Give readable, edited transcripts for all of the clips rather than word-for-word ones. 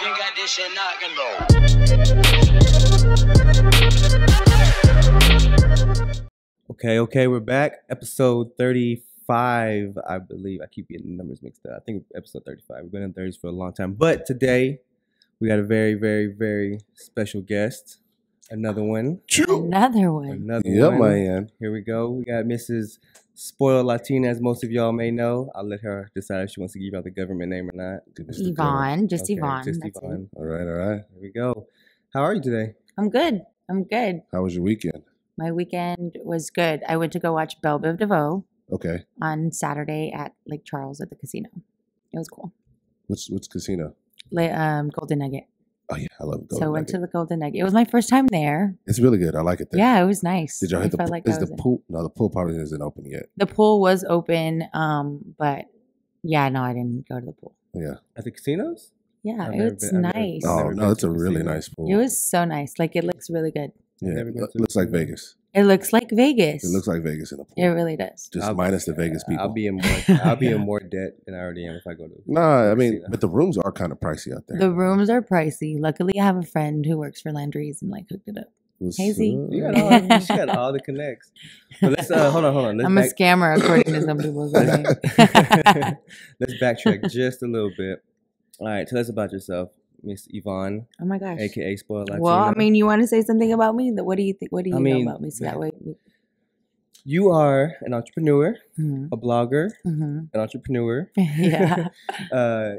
Ain't got this shit knocking though. Okay, we're back. Episode 35, I believe. I keep getting the numbers mixed up. I think episode 35. We've been in 30s for a long time. But today, we got a very, very, very special guest. Another one. Another one. Yep, man. Here we go. We got Mrs. Spoiled Latina, as most of y'all may know. I'll let her decide if she wants to give out the government name or not. Yvonne. Just Okay, Yvonne. Just That's Yvonne. it. All right. Here we go. How are you today? I'm good. How was your weekend? My weekend was good. I went to go watch Belle Biv DeVoe Okay. on Saturday at Lake Charles at the casino. It was cool. Which casino? Golden Nugget. Oh yeah, I love it. So I went to the Golden Nugget. It was my first time there. It's really good. I like it there. Yeah, it was nice. Did y'all hit the pool? like Is the pool? No, the pool probably isn't open yet. The pool was open, but yeah, no, I didn't go to the pool. Yeah. At the casinos? Yeah, I've never it's been- I've never- nice. Oh never no, been it's to a a really casino. nice pool. It was so nice. Like, it looks really good. Yeah, Never been it to looks like casino. Vegas. It looks like Vegas. It looks like Vegas in the pool. It really does. Just minus the Vegas people. I'll be in more debt than I already am if I go to. Nah, I mean, casino. but the rooms are kind of pricey out there. The rooms are pricey. Luckily, I have a friend who works for Landry's and like hooked it up. Hazy. You got all the connects. But let's hold on. I'm a scammer, according to some people. Let's backtrack just a little bit. All right, tell us about yourself, Miss Yvonne, Oh my gosh. aka Spoiled Latina. Well, I mean, you want to say something about me? What do you think? What do you know about me? So that way, you are an entrepreneur, Mhm. a blogger, Mhm. an entrepreneur. Yeah.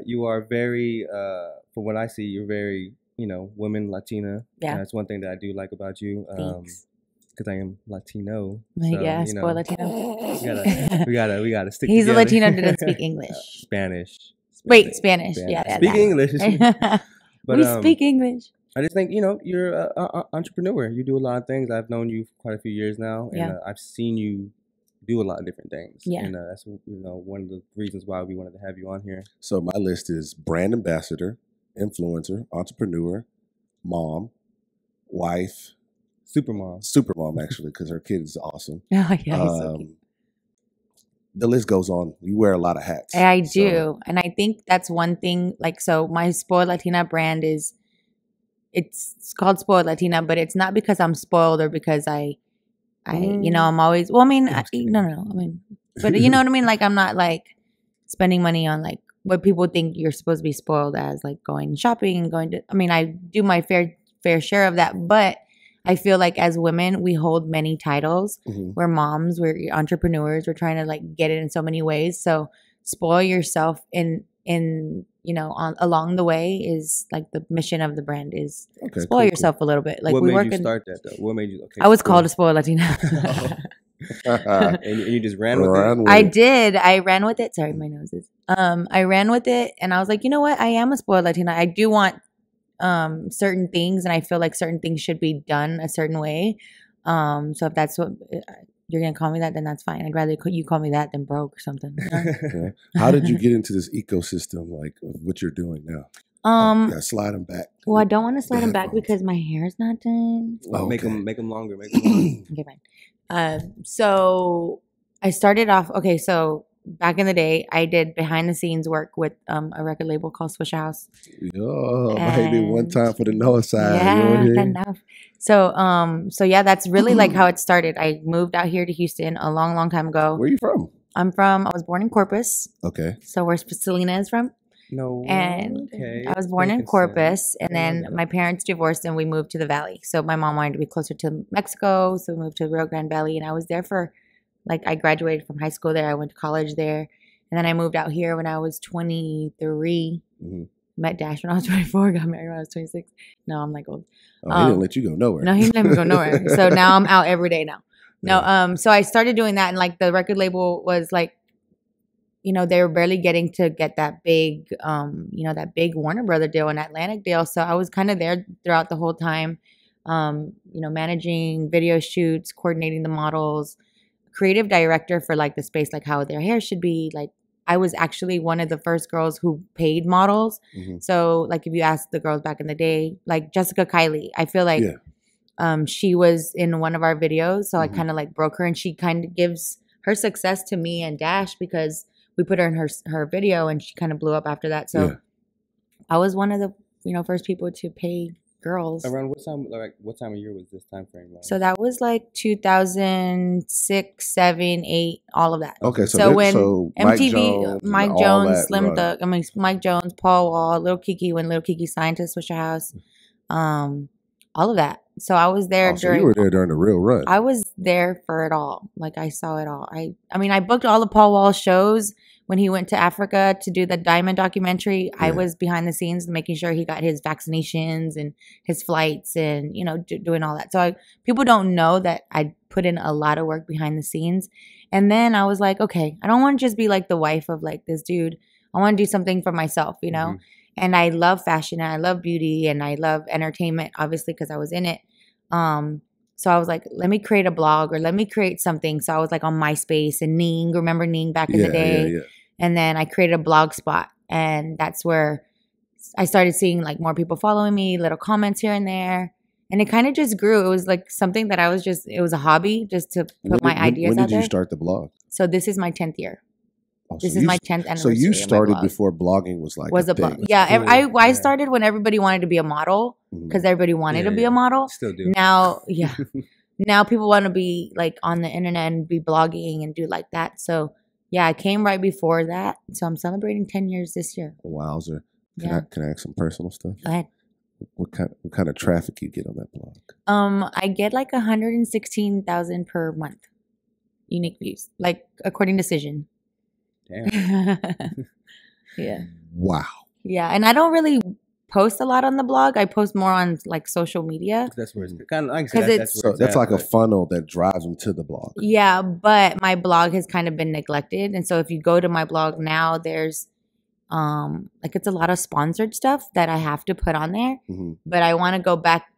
You are very, from what I see, you're very, women, Latina. Yeah. That's one thing that I do like about you. Thanks. Because I am Latino. Yeah, so, spoiled Latino. We gotta stick He's together. a Latino, didn't speak English. Spanish. Wait, Spanish. Yeah, Speak that. English. But, we speak English. I just think, you're an entrepreneur. You do a lot of things. I've known you for quite a few years now, and Yeah. I've seen you do a lot of different things. Yeah. And that's, one of the reasons why we wanted to have you on here. So my list is brand ambassador, influencer, entrepreneur, mom, wife, super mom actually, because her kid is awesome. Oh, yeah, he's so cute. The list goes on. You wear a lot of hats. I do. So, And I think that's one thing. Like, so my Spoiled Latina brand it's called Spoiled Latina, but it's not because I'm spoiled or because I'm always, well, I mean, no. I mean, but you know what I mean? Like, I'm not like spending money on like what people think you're supposed to be spoiled as, like going shopping and I do my fair share of that, but I feel like as women, we hold many titles. mhm. We're moms, we're entrepreneurs, we're trying to like get it in so many ways. So spoil yourself along the way is like the mission of the brand is Okay, spoil yourself a little bit. Like what we made work you in, start that, though? What made you? Okay, I was spoiled. called a spoiled Latina. And you just ran with it? I did. I ran with it. Sorry, my nose is. I ran with it and I was like, you know what? I am a spoiled Latina. I do want certain things and I feel like certain things should be done a certain way. So if that's what you're gonna call me that, then that's fine. I'd rather you call me that than broke or something. Yeah. How did you get into this ecosystem, like of what you're doing now? Yeah, slide them back. Well, I don't want to slide them back Headphones. because my hair's not done. Well, make Okay. them longer. Make them longer. Okay, fine. So I started off. Okay, so back in the day, I did behind the scenes work with a record label called Swisha House. Yo, maybe one time for the north side. Yeah, you know enough. So yeah, that's really like how it started. I moved out here to Houston a long, long time ago. Where you from? I was born in Corpus. Okay. So where Selena is from. No. And okay. I was born in Making Corpus, sense. and then my parents divorced, and we moved to the Valley. So my mom wanted to be closer to Mexico, so we moved to the Rio Grande Valley, and I was there for, I graduated from high school there. I went to college there, and then I moved out here when I was 23. Mhm. Met Dash when I was 24. Got married when I was 26. No, I'm like old. Oh, he didn't let you go nowhere. No, he didn't let me go nowhere. So now I'm out every day now. No, so I started doing that, and like the record label was like, they were barely getting to get that big, that big Warner Brother deal and Atlantic deal. So I was kind of there throughout the whole time, managing video shoots, coordinating the models, creative director for like the space, like how their hair should be. Like I was actually one of the first girls who paid models. Mhm. So like if you ask the girls back in the day, like Jessica Kylie, I feel like she was in one of our videos. So I kind of like broke her, and she kind of gives her success to me and Dash because we put her in her video and she kind of blew up after that. So I was one of the first people to pay girls. Around what time? Like what time of year was this time frame? Like? So that was like 2006, 7, 8, all of that. Okay, So when MTV, Mike Jones, Slim Thug, Mike Jones, Paul Wall, Lil Kiki, when Lil Kiki signed to Swisha House, all of that. So I was there so you were there during the real run. I was there for it all. Like I saw it all. I mean, I booked all the Paul Wall shows when he went to Africa to do the Diamond documentary. I was behind the scenes making sure he got his vaccinations and his flights and, doing all that. So people don't know that I put in a lot of work behind the scenes. And then I was like, okay, I don't want to just be like the wife of like this dude. I want to do something for myself, Mm-hmm. And I love fashion and I love beauty and I love entertainment, obviously, because I was in it. So I was like, let me create a blog or let me create something. So I was like on MySpace and Ning. Remember Ning back in the day? Yeah. And then I created a blog spot. And that's where I started seeing like more people following me, little comments here and there. And it kind of just grew. It was like something that it was a hobby just to put my ideas out there. When did you start the blog? So this is my 10th year. This is my 10th anniversary. So you started before blogging was like a blog. Yeah, cool. I started when everybody wanted to be a model because everybody wanted to be a model. Still do. Now, now people want to be like on the internet and be blogging and do like that. So yeah, I came right before that. So I'm celebrating 10 years this year. Wowzer. Can I ask some personal stuff? Go ahead. What kind of traffic you get on that blog? I get like 116,000 per month unique views, like according to Cision. Damn. Yeah. Wow. Yeah, and I don't really post a lot on the blog. I post more on like social media. That's where it's kind of like that's like a funnel that drives them to the blog. Yeah, but my blog has kind of been neglected, and so if you go to my blog now, there's like it's a lot of sponsored stuff that I have to put on there. Mm-hmm. But I want to go back.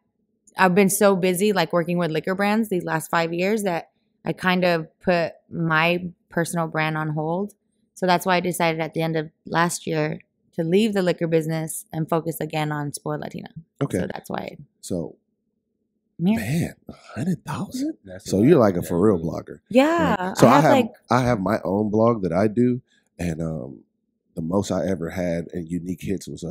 I've been so busy like working with liquor brands these last 5 years that I kind of put my personal brand on hold. So that's why I decided at the end of last year to leave the liquor business and focus again on Spoiled Latina. Okay. So that's why. So, man, 100,000? So you're like a for real blogger. Yeah. Right? So I have my own blog that I do. And the most I ever had in unique hits was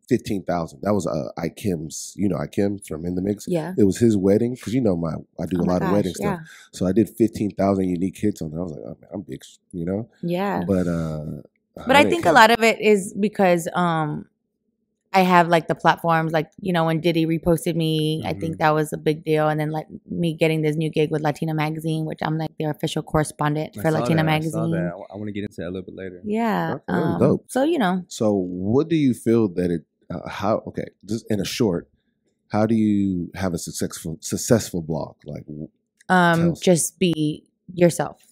15,000. That was Ikem's, Ikem from In the Mix. Yeah. It was his wedding because I do a lot of wedding stuff. So I did 15,000 unique hits on that. I was like, oh man, I'm big, Yeah. But I think a lot of it is because I have like the platforms, like when Diddy reposted me, I think that was a big deal. And then like me getting this new gig with Latina Magazine, which I'm like their official correspondent for Latina Magazine. I want to get into that a little bit later. Yeah. That was dope. So So what do you feel that it? Just in a short, how do you have a successful blog? Like, just be yourself.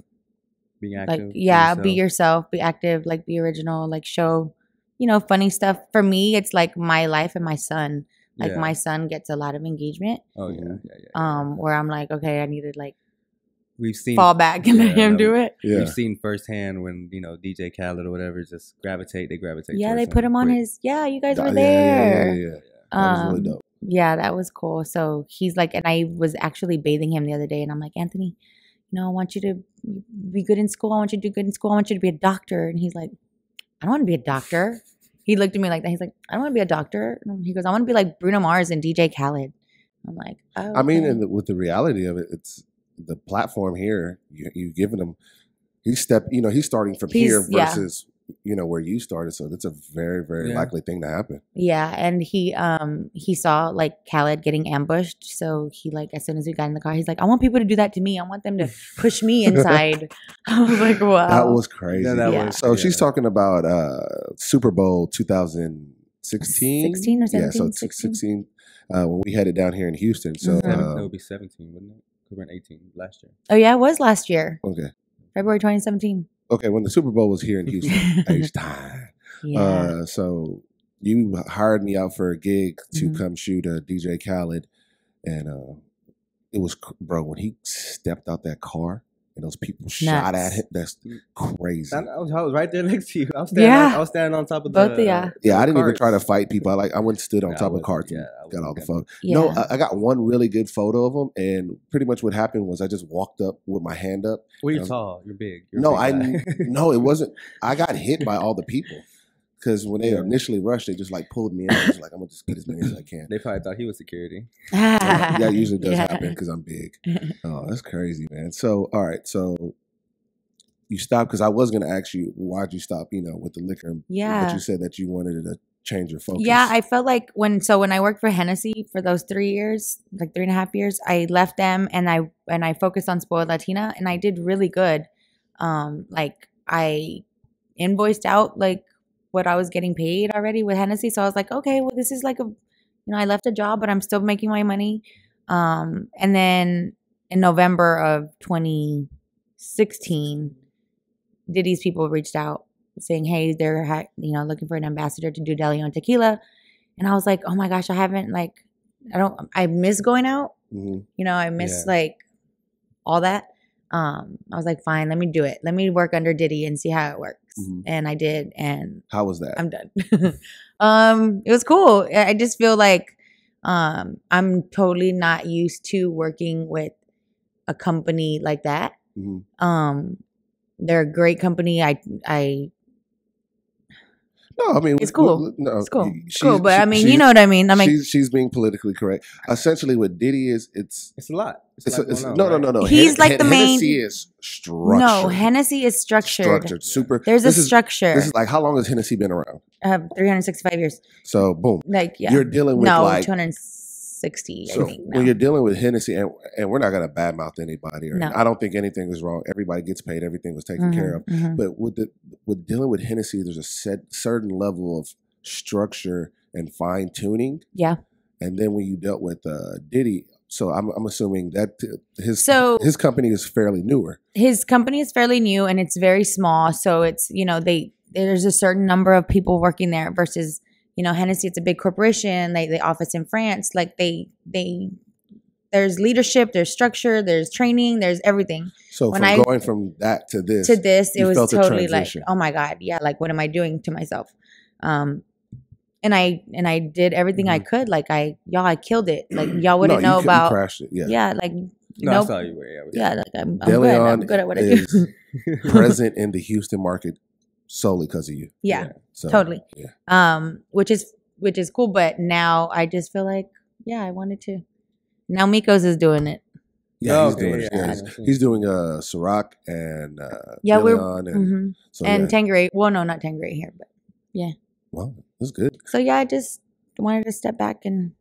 Being active. Like, be yourself, be active, like be original, like show, funny stuff. For me, it's like my life and my son. Like my son gets a lot of engagement. Oh yeah. Where I'm like, okay, I need to like we've seen fall back and let him do it. Yeah. We've seen firsthand when DJ Khaled or whatever just gravitate. Yeah, they put him on his. Yeah, you guys were there. Yeah. That was really dope. Yeah, that was cool. So he's like, and I was actually bathing him the other day, and I'm like, Anthony, I want you to be good in school. I want you to do good in school. I want you to be a doctor. And he's like, I don't want to be a doctor. He looked at me like that. He's like, I don't want to be a doctor. And he goes, I want to be like Bruno Mars and DJ Khaled. I'm like, oh, okay. I mean, and with the reality of it, it's the platform here. You've given him. He's starting from here versus where you started. So that's a very, very likely thing to happen. Yeah, and he saw like Khaled getting ambushed. So he like as soon as we got in the car, he's like, I want people to do that to me. I want them to push me inside. I was like, wow, that was crazy. So she's talking about Super Bowl 2016, 16 or 17. Yeah, so 16 when we had it down here in Houston. So that would be 17, wouldn't it? Because we're in 18 last year. Oh yeah, it was last year. Okay, February 2017. Okay, when the Super Bowl was here in Houston, H-time. Yeah. So you hired me out for a gig to come shoot DJ Khaled, and it was, bro, when he stepped out that car and those people shot at him, that's crazy. I was right there next to you. I was standing on top of both the I didn't even try to fight people. I went and stood on top of carts and got all the photos. No, I got one really good photo of him, and pretty much what happened was I just walked up with my hand up. Well, you're tall. You're big. No, it wasn't. I got hit by all the people. Because when they initially rushed, they just like pulled me in. I was like, I'm gonna just get as many as I can. They probably thought he was security. That usually does happen because I'm big. Oh, that's crazy, man. So, all right, so you stopped because I was gonna ask you why'd you stop? With the liquor. Yeah. But you said that you wanted to change your focus. Yeah, I felt like when I worked for Hennessy for those 3 years, like 3.5 years, I left them and I focused on Spoiled Latina and I did really good. Like I invoiced out like what I was getting paid already with Hennessy. So I was like, okay, well this is like I left a job, but I'm still making my money. And then in November of 2016, Diddy's people reached out saying, hey, they're looking for an ambassador to do De Leon tequila. And I was like, oh my gosh, I miss going out. Mm-hmm. I miss like all that. I was like, fine, let me do it. Let me work under Diddy and see how it works. Mm-hmm. And I did. And how was that? I'm done. It was cool. I just feel like I'm totally not used to working with a company like that. Mm-hmm. They're a great company. No, I mean it's cool. No, it's cool. Cool, but I mean, you know what I mean. She's being politically correct. Essentially, what Diddy is, it's a lot. No. He's like the main. Hennessy is structured. No, Hennessy is structured. Super. There's a structure. This is like, how long has Hennessy been around? 365 years. So boom. Like you're dealing with 260. So I think. when you're dealing with Hennessy, and we're not gonna badmouth anybody. No. I don't think anything is wrong. Everybody gets paid. Everything was taken care of. Mm-hmm. But with dealing with Hennessy, there's a certain level of structure and fine tuning. Yeah. And then when you dealt with Diddy, so I'm assuming that his company is fairly newer. His company is fairly new and it's very small. So it's there's a certain number of people working there versus Hennessy. It's a big corporation. They office in France. Like there's leadership, there's structure, there's training, there's everything. So going from that to this, it was totally like, oh my God, yeah. Like what am I doing to myself? And I did everything I could. Like I killed it. Like y'all wouldn't know about. Crashed it. Yeah. Yeah. Like I saw you were. Yeah. Like I'm good. I'm good at what I do. Present in the Houston market solely because of you. Yeah. So, totally. Yeah. Which is cool. But now I just feel like I wanted to. Now Miko's is doing it. Yeah, he's doing it. Yeah, he's doing Ciroc and we're and Tanqueray. Well, no, not Tanqueray here, but yeah. Well, that's good. So I just wanted to step back and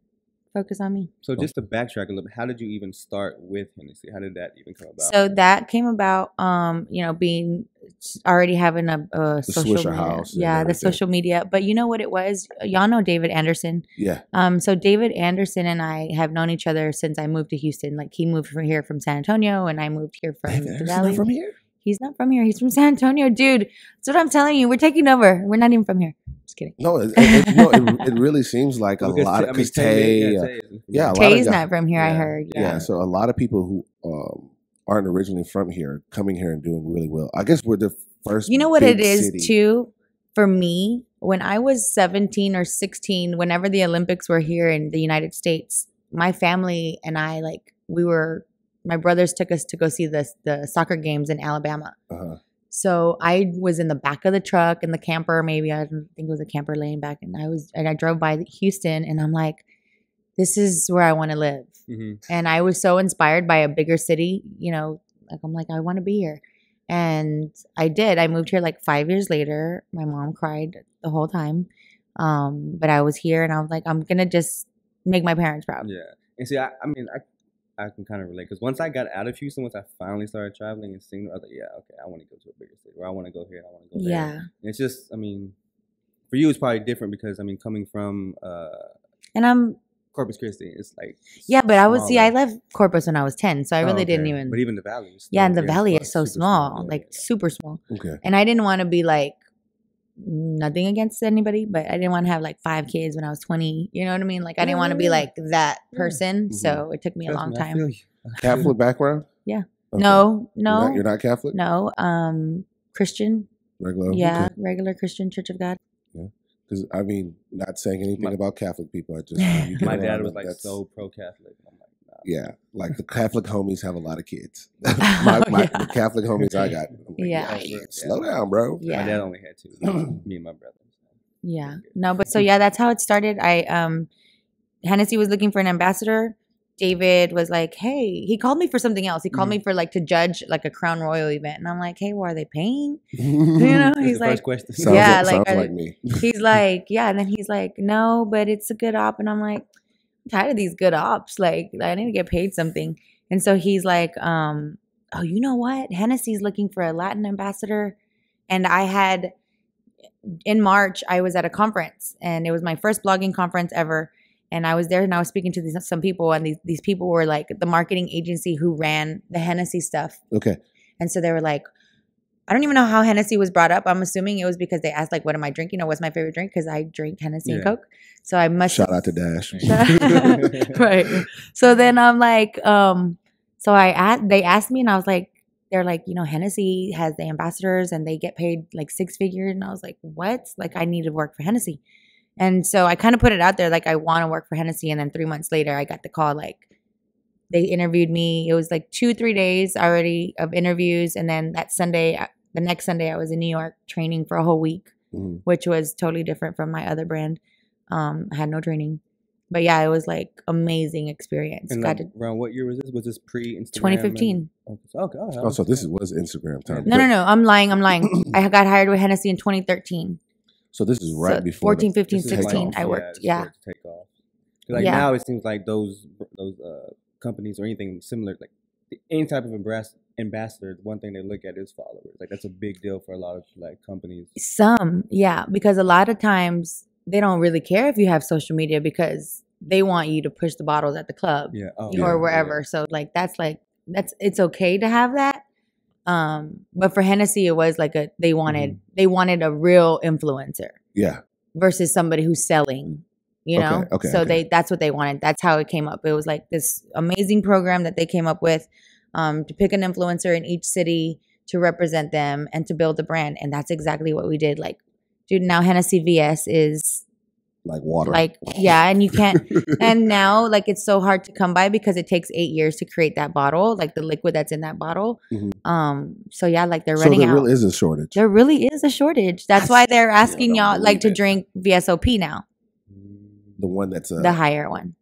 focus on me. So just to backtrack a little bit, how did you even start with Hennessy? How did that even come about? So that came about, being already having a social Swisha media. House. Yeah, the social media. But you know what it was? Y'all know David Anderson. Yeah. So David Anderson and I have known each other since I moved to Houston. Like he moved from here from San Antonio, and I moved here from the Valley. Not from here? He's not from here. He's from San Antonio, dude. That's what I'm telling you. We're taking over. We're not even from here. Just kidding. No, it really seems like a lot of Tay. Tay's not from here. I heard. Yeah. So a lot of people who aren't originally from here coming here and doing really well. I guess we're the first. You know what it is city. too for me. When I was 17 or 16, whenever the Olympics were here in the United States, my family and I my brothers took us to go see the soccer games in Alabama. Uh-huh. So I was in the back of the truck in the camper, maybe I don't think it was a camper laying back, and I drove by Houston, and I'm like, this is where I want to live. Mm-hmm. And I was so inspired by a bigger city, like I'm like, I want to be here. And I did. I moved here like 5 years later. My mom cried the whole time. But I was here and I was like, I'm going to just make my parents proud. Yeah. And see, I can kind of relate because once I got out of Houston, once I finally started traveling and seeing, I was like, yeah, okay, I want to go to a bigger city, or I want to go here, and I want to go there. Yeah. And it's just, for you, it's probably different because, coming from and I'm Corpus Christi, it's like but I left Corpus when I was 10, so I really didn't even. But even the valley, and the valley is so small, super small. Okay. And I didn't want to be like. Nothing against anybody, but I didn't want to have like 5 kids when I was 20. You know what I mean? Like I didn't want to be like that person. Mm-hmm. So it took me a long time. Catholic background? Yeah. Okay. No. You're not Catholic? No. Christian. Regular. Yeah. Okay. Regular Christian Church of God. Yeah. Because not saying anything about Catholic people. I just my dad was like so pro-Catholic. I'm like, nah. Yeah, like the Catholic homies have a lot of kids. The Catholic homies I got. Like, slow down, bro. Yeah. My dad only had 2, me and my brother. Yeah. No, but so yeah, that's how it started. Hennessy was looking for an ambassador. David was like, hey, he called me for something else. He called me for like to judge like a Crown Royal event. And I'm like, hey, well, are they paying? He's like, sounds like me. He's like, yeah. And then he's like, no, but it's a good op. And I'm like, I'm tired of these good ops. Like, I need to get paid something. And so he's like, oh, you know what? Hennessy's looking for a Latin ambassador. And in March, I was at a conference, and it was my first blogging conference ever. And I was there, and I was speaking to some people, and these people were like the marketing agency who ran the Hennessy stuff. Okay. And so they were like, I don't even know how Hennessy was brought up. I'm assuming it was because they asked like, what am I drinking, or what's my favorite drink? Because I drink Hennessy and Coke. So I must shout out to Dash. Right. So then I'm like, they asked me, and I was like, they're like, Hennessy has the ambassadors and they get paid like 6 figures. And I was like, what? Like, I need to work for Hennessy. And so I kind of put it out there, like, I want to work for Hennessy. And then 3 months later, I got the call, like, they interviewed me. It was like 2-3 days already of interviews. And then the next Sunday, I was in New York training for a whole week, which was totally different from my other brand. I had no training. But yeah, it was like amazing experience. And like, around what year was this? Was this pre-Instagram? 2015. Okay. Oh, so this was Instagram time. No. I'm lying. I got hired with Hennessy in 2013. So this is right before 14, 15, 16. I worked. Yeah. Take off. Like now, it seems like those companies or anything similar, like any type of ambassador, one thing they look at is followers. Like that's a big deal for a lot of like companies. Because a lot of times they don't really care if you have social media because they want you to push the bottles at the club or wherever. Yeah. So like that's it's okay to have that. But for Hennessy, it was like they wanted a real influencer. Yeah. Versus somebody who's selling, Okay. So that's what they wanted. That's how it came up. It was like this amazing program that they came up with, to pick an influencer in each city to represent them and to build a brand. And that's exactly what we did. Like, dude, now Hennessy VS is like water. Like, yeah, and you can't. And now, like, it's so hard to come by because it takes 8 years to create that bottle, like the liquid that's in that bottle. So yeah, like they're running out. So there really is a shortage. There really is a shortage. That's why they're asking y'all like to drink VSOP now. The one that's the higher one.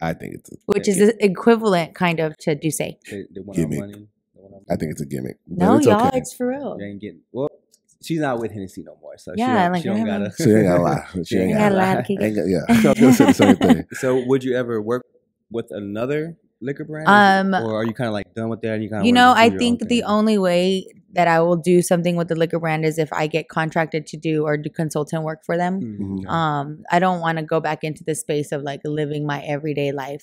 I think it's which is equivalent kind of to Douce. They want our money. I think it's a gimmick. No, y'all, it's for real. They ain't getting she's not with Hennessy no more, so yeah, she don't gotta. She ain't gotta lie. She ain't gotta lie. Yeah, I was gonna say the same thing. So, would you ever work with another liquor brand, or are you kind of like done with that? And you kind of, I think the only way that I will do something with the liquor brand is if I get contracted to do consultant work for them. I don't want to go back into the space of like living my everyday life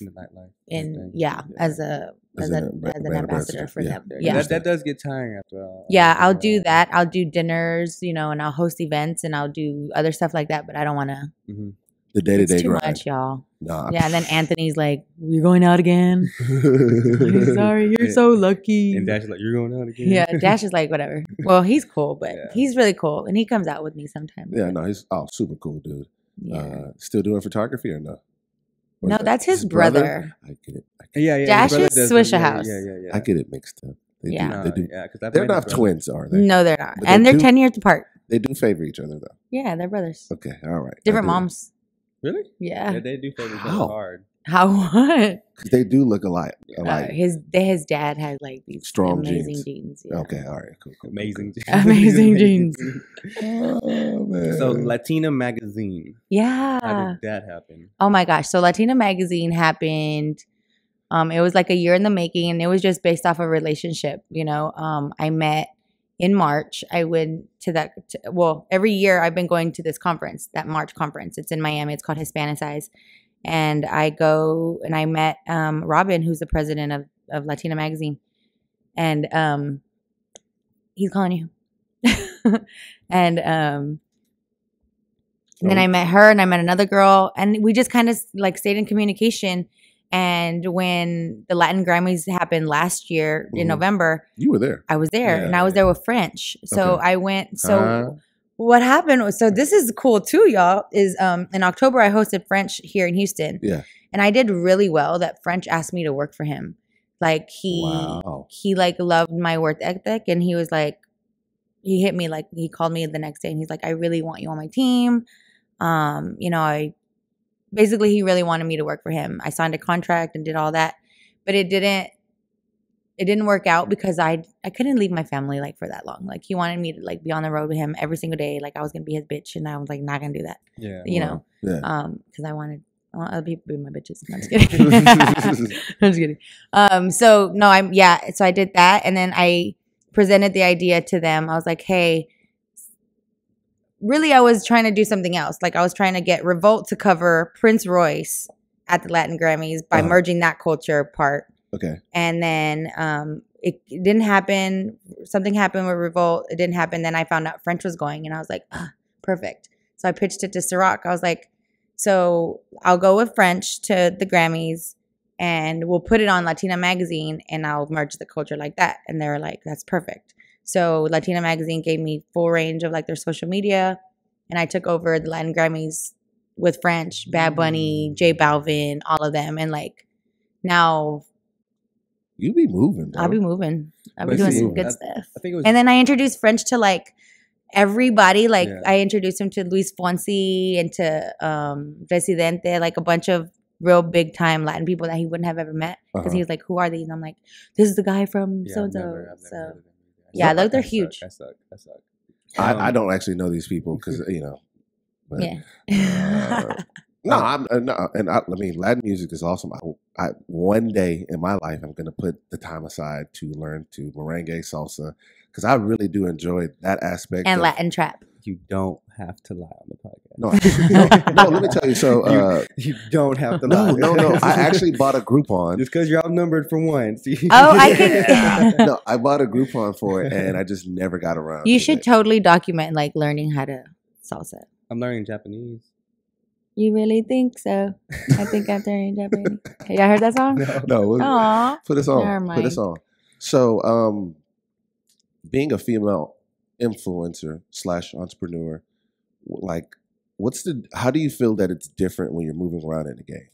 as an ambassador for them. Yeah, that does get tiring after all. Yeah, I'll do that. I'll do dinners, and I'll host events and I'll do other stuff like that. But I don't want to. The day-to-day too grind. Much, y'all. Nah. Yeah, and then Anthony's like, "We're going out again." Sorry, you're so lucky. And Dash is like, "You're going out again." Yeah, Dash is like, whatever. Well, he's cool, but he's really cool, and he comes out with me sometimes. Yeah, no, he's super cool, dude. Yeah. Still doing photography or no? Or no, that's his brother. I get it. Yeah. Dash is Swisha House. Yeah. I get it mixed up. They do. Because they're not twins, are they? No, they're not, and they're 10 years apart. They do favor each other, though. Yeah, they're brothers. Okay, all right. Different moms. Really? Yeah. They do favor each other hard. How what? Because they do look alike. His dad has like these strong amazing genes. Yeah. Okay, all right, cool. Amazing genes. Amazing genes. Oh man. So Latina Magazine. Yeah. How did that happen? Oh my gosh. So Latina Magazine happened. It was like a year in the making, and it was just based off a relationship. I met in March. I went to that. Every year I've been going to this conference, that March conference. It's in Miami. It's called Hispanicize. And I go and I met Robin, who's the president of Latina Magazine. And he's calling you. And then I met her and I met another girl. And we just kind of like stayed in communication. And when the Latin Grammys happened last year in November. You were there. I was there. And I was there with French. So I went. So what happened was, so this is cool too, y'all, is in October I hosted French here in Houston. Yeah. And I did really well that French asked me to work for him. Like he like loved my work ethic, and he was like, he hit me, like, he called me the next day and he's like, I really want you on my team. You know, basically he really wanted me to work for him. I signed a contract and did all that, but it didn't work out because I couldn't leave my family like for that long. Like he wanted me to like be on the road with him every single day. Like I was gonna be his bitch, and I was like not gonna do that. Yeah, you know, because I want other people to be my bitches. No, I'm just kidding. I'm just kidding. So no, so I did that, and then I presented the idea to them. I was like, hey, really, I was trying to do something else. Like I was trying to get Revolt to cover Prince Royce at the Latin Grammys by merging that culture part. Okay. And then it didn't happen. Something happened with Revolt. It didn't happen. Then I found out French was going, and I was like, perfect. So I pitched it to Ciroc. I was like, so I'll go with French to the Grammys, and we'll put it on Latina Magazine, and I'll merge the culture like that. And they were like, that's perfect. So Latina Magazine gave me full range of like their social media, and I took over the Latin Grammys with French, Bad Bunny, J Balvin, all of them, and like now. You be moving, bro. I'll be moving. I'll be doing some good stuff. I think it was, and then I introduced French to like everybody. Like I introduced him to Luis Fonsi and to Residente, like a bunch of real big time Latin people that he wouldn't have ever met. Because he was like, who are these? And I'm like, this is the guy from so-and-so. So yeah, look, they're huge. I suck. I don't actually know these people because, you know. But, I mean, Latin music is awesome. I one day in my life, I'm going to put the time aside to learn to merengue, salsa, because I really do enjoy that aspect. And Latin trap. You don't have to lie on the podcast. No, let me tell you. So you don't have to lie. No. I actually bought a Groupon. Just because you're outnumbered for one. I can. No, I bought a Groupon for it, and I just never got around. You should totally document like learning how to salsa. I'm learning Japanese. You really think so? I think I'm learning Japanese. Hey, y'all heard that song? No. Put us on. Put us on. So, being a female influencer / entrepreneur, like, how do you feel that it's different when you're moving around in the game,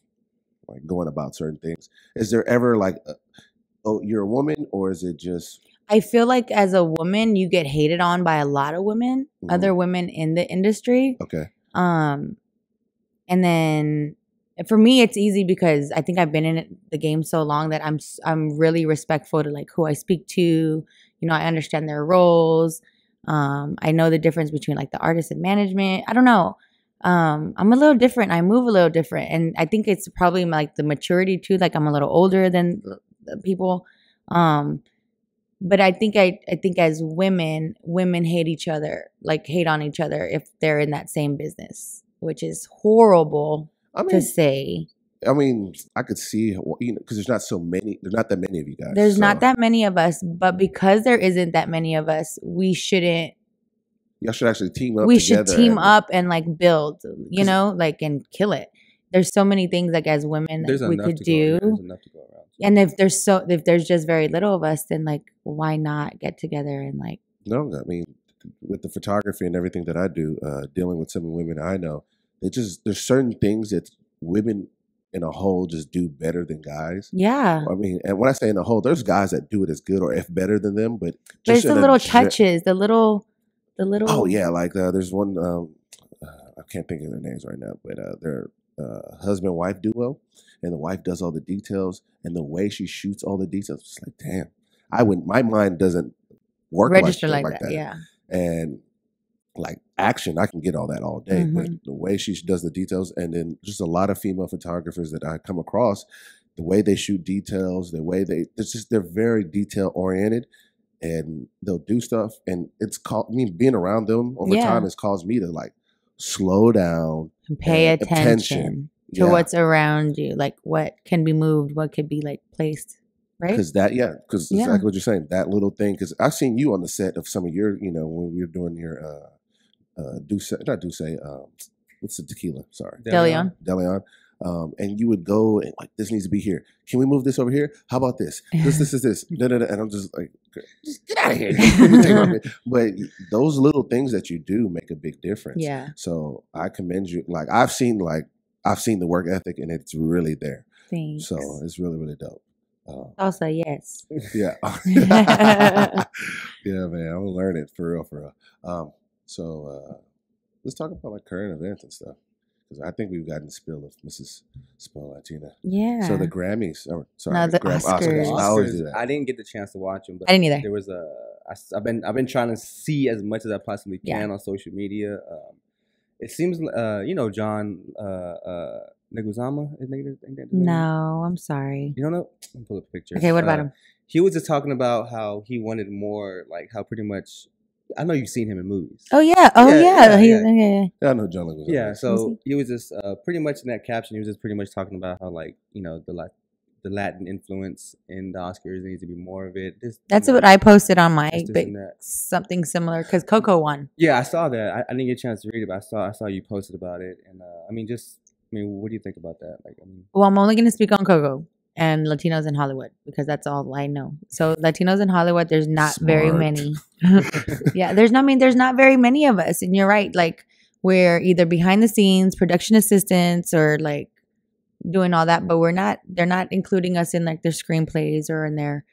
like going about certain things? Is there ever like, you're a woman, or is it just? I feel like as a woman, you get hated on by a lot of women, other women in the industry. Okay. And then for me, it's easy because I think I've been in the game so long that I'm really respectful to like who I speak to. You know, I understand their roles. I know the difference between like the artist and management. I don't know. I'm a little different. I move a little different, and I think it's probably like the maturity too. Like I'm a little older than people. But I think as women hate each other, like hate on each other if they're in that same business, which is horrible to say. I mean, I could see, you know, because there's not that many of you guys. There's not that many of us, but because there isn't that many of us, we shouldn't. Y'all should actually team up. We should team up and like build, you know, like and kill it. There's so many things like as women that we could do. There's enough to go around. And if there's just very little of us, then like why not get together and like? No, I mean, with the photography and everything that I do, dealing with some women I know, there's certain things that women in a whole just do better than guys. Yeah. I mean, and when I say in a whole, there's guys that do it as good or if better than them, but it's the little touches, the little. Oh yeah, like there's one. I can't think of their names right now, but they're husband-wife duo, and the wife does all the details, and the way she shoots all the details, it's like, damn, my mind doesn't work register like that. Yeah. And like action, I can get all that all day, but the way she does the details, and then just a lot of female photographers that I come across, the way they shoot details, they're very detail oriented, and they'll do stuff, and being around them over time has caused me to like slow down and pay attention to what's around you, like what can be moved, what could be like placed. Right? Because exactly what you're saying, that little thing. Because I've seen you on the set of some of your, you know, when we were doing your what's the tequila? Sorry, DeLeon. And you would go and like, this needs to be here. Can we move this over here? How about this? This. And I'm just like, just get out of here. But those little things that you do make a big difference. Yeah. So I commend you. Like I've seen the work ethic, and it's really there. Thanks. So it's really, really dope. Also, yes. Yeah. Yeah, man. I'm learning for real, for real. So let's talk about like current events and stuff. Because I think we've gotten the spill of Mrs. Spoil Latina. Yeah. So the Grammys. Sorry, No, the Oscars. Oscars. I always do that. I didn't get the chance to watch them, but I didn't either. There was I've been trying to see as much as I possibly can on social media. It seems John Leguizamo. No, I'm sorry. You don't know? Let me pull up a picture. Okay, what about him? He was just talking about how he wanted more, like how pretty much. I know you've seen him in movies. Oh yeah, Yeah, I know John Leguizamo. Yeah, so he was just pretty much in that caption. He was just pretty much talking about how the Latin influence in the Oscars needs to be more of it. That's what I posted on my something similar because Coco won. Yeah, I saw that. I didn't get a chance to read it, but I saw you posted about it, and what do you think about that? Well, I'm only going to speak on Coco and Latinos in Hollywood because that's all I know. So Latinos in Hollywood, there's not very many. Yeah, there's not very many of us, and you're right. Like we're either behind the scenes, production assistants, or like doing all that, but they're not including us in like their screenplays or in their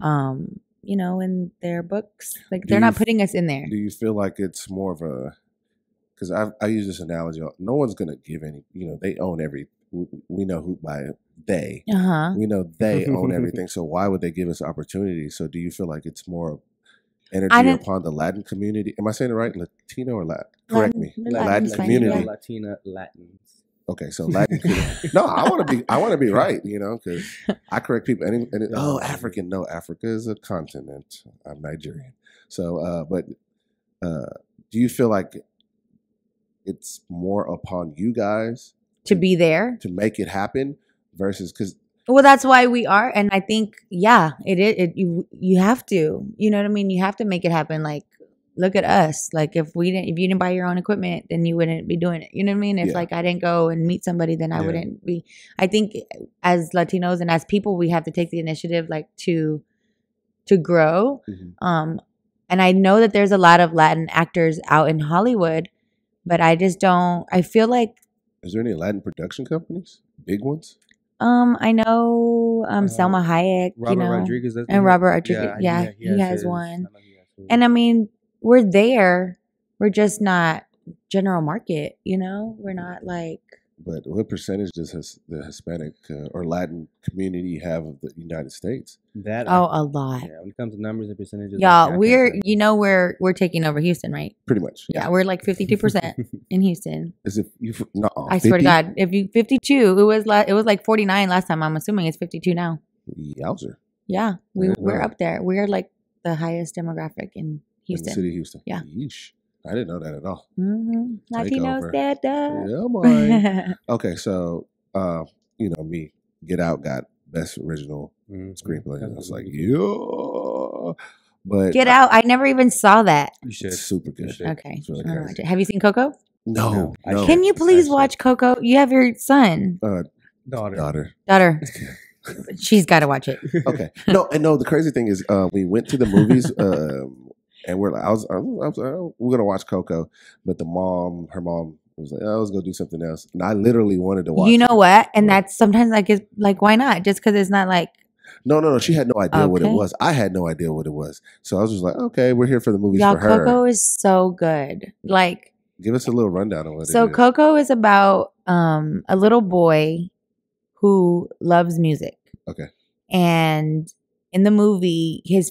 in their books. Like they're not putting us in there. Do you feel like it's more of a, because I use this analogy, no one's gonna give any, they own every, we know who by they we know they own everything, so why would they give us opportunities? So do you feel like it's more energy upon the Latin community? Am I saying it right? Latino or Latin? Correct me. Latin community. Latins. Okay, so Latin. No, I want to be right. Because I correct people. African. No, Africa is a continent. I'm Nigerian. So, but do you feel like it's more upon you guys to be there to make it happen versus because? Well, that's why we are, and I think you have to. You know what I mean? You have to make it happen. Like. Look at us. Like if you didn't buy your own equipment, then you wouldn't be doing it. You know what I mean? If like I didn't go and meet somebody, then I wouldn't be. I think as Latinos and as people, we have to take the initiative like to grow. Mm-hmm. And I know that there's a lot of Latin actors out in Hollywood, but I just don't. I feel like. Is there any Latin production companies? Big ones? I know Selma Hayek, Robert Rodriguez, and Robert Rodriguez. Yeah, he has one. And I mean. We're there. We're just not general market, We're not like. But what percentage does the Hispanic or Latin community have of the United States? A lot. Yeah, when it comes to numbers and percentages. Y'all, we're taking over Houston, right? Pretty much. Yeah, we're like 52% in Houston. Is it you? No, I swear to God, if you 52, it was like 49 last time. I'm assuming it's 52 now. Yowzer. Yeah, we're up there. We're like the highest demographic in Houston. In the city of Houston. Yeah. Yeesh. I didn't know that at all. Mm-hmm. Latinos that. Yeah, boy. Okay, so, me, Get Out got Best Original Screenplay. I was like, yeah. But Get Out, I never even saw that. You should. It's super good. Okay. Really have you seen Coco? No. Can you please watch Coco? You have your son. Daughter. She's got to watch it. Okay. No. The crazy thing is, we went to the movies, and we're like, we're gonna watch Coco, but her mom was like, let's go do something else, and I literally wanted to watch. You know what? And that's sometimes like it's like, why not? Just because it's not like. No. She had no idea what it was. I had no idea what it was, so I was just like, okay, we're here for the movies for her. Coco is so good. Like, give us a little rundown on what it is. So Coco is about a little boy who loves music. Okay. And in the movie, his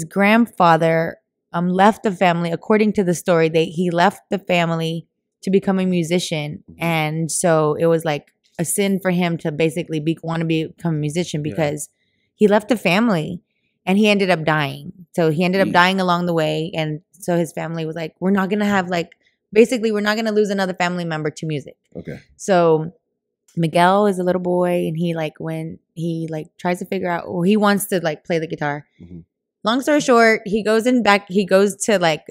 grandfather left the family. According to the story, he left the family to become a musician. Mm-hmm. And so it was like a sin for him to basically become a musician because he left the family and he ended up dying. So he ended up dying along the way. And so his family was like, we're not going to lose another family member to music. Okay. So Miguel is a little boy, and he tries to figure out. Well, he wants to play the guitar. Mm-hmm. Long story short, he goes to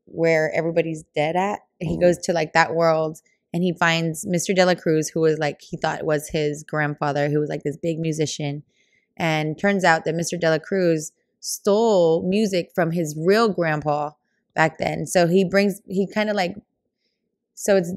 where everybody's dead at. Mm-hmm. He goes to that world, and he finds Mr. De La Cruz, who was he thought was his grandfather, who was this big musician, and turns out that Mr. De La Cruz stole music from his real grandpa back then. So so it's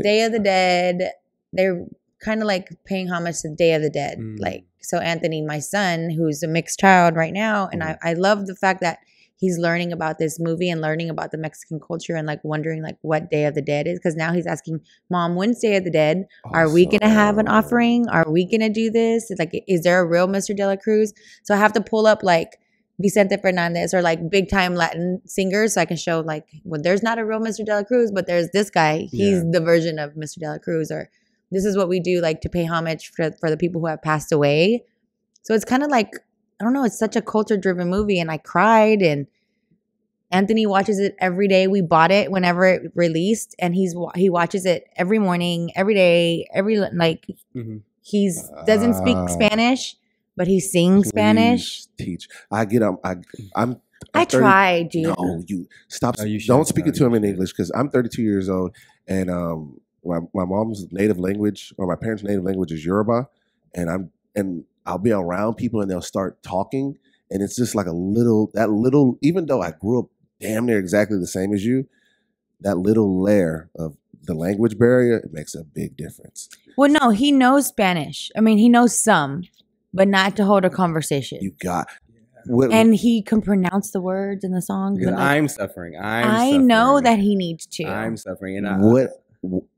Day of the Dead. They're kind of like paying homage to the Day of the Dead. Like, so Anthony, my son, who's a mixed child right now, and I love the fact that he's learning about this movie and learning about the Mexican culture and like wondering like what Day of the Dead is. Because now he's asking, Mom, when's Day of the Dead? Are we going to have an offering? Are we going to do this? It's like, is there a real Mr. De La Cruz? So I have to pull up like Vicente Fernandez or like big time Latin singers so I can show like, well, there's not a real Mr. De La Cruz, but there's this guy. He's the version of Mr. De La Cruz. Or this is what we do like to pay homage for the people who have passed away. So it's kind of like, I don't know, it's such a culture driven movie, and I cried, and Anthony watches it every day. We bought it whenever it released, and he watches it every morning, every day, he's doesn't speak Spanish, but he sings Spanish. Teach. I get I'm I 30, try, dude. No, you stop. Oh, you should. Don't speak No, it to him in should. English, because I'm 32 years old, and my mom's native language, or my parents' native language, is Yoruba, and I'll be around people and they'll start talking, and it's just like that little, even though I grew up damn near exactly the same as you, that little layer of the language barrier, it makes a big difference. Well, no, he knows Spanish. I mean, he knows some, but not to hold a conversation. You got, and he can pronounce the words in the song. Because like, I'm suffering. I know that he needs to. I'm suffering, and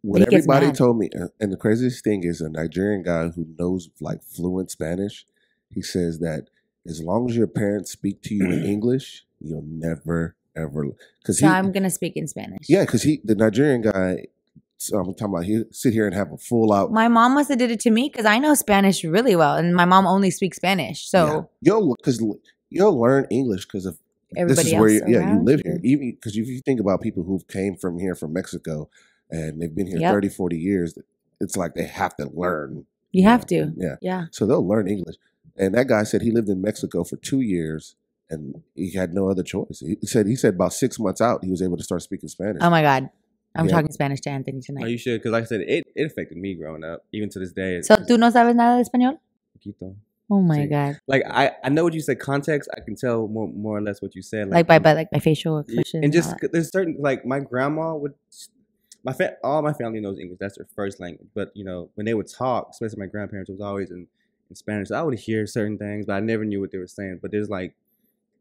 what everybody told me, and the craziest thing is, a Nigerian guy who knows like fluent Spanish, he says that as long as your parents speak to you in English, you'll never ever. So I'm gonna speak in Spanish. Yeah, because the Nigerian guy, I'm talking about, he sit here and have a full out. My mom must have did it to me because I know Spanish really well, and my mom only speaks Spanish. So you'll learn English because of everybody this is else where you live you. here. Even because if you think about people who came from here from Mexico and they've been here 30, 40 years, it's like they have to learn. You have to. Yeah. So they'll learn English. And that guy said he lived in Mexico for 2 years and he had no other choice. He said about 6 months out, he was able to start speaking Spanish. Oh my God. I'm talking Spanish to Anthony tonight. Oh, you should, because like I said, it affected me growing up, even to this day. So, ¿tú no sabes nada de español? Poquito. Oh my God. Like I know what you said, context, I can tell more or less what you said. Like by my facial expression. And just, there's certain, like my grandma would, all my family knows English. That's their first language. But, you know, when they would talk, especially my grandparents, it was always in Spanish. So I would hear certain things, but I never knew what they were saying. But there's like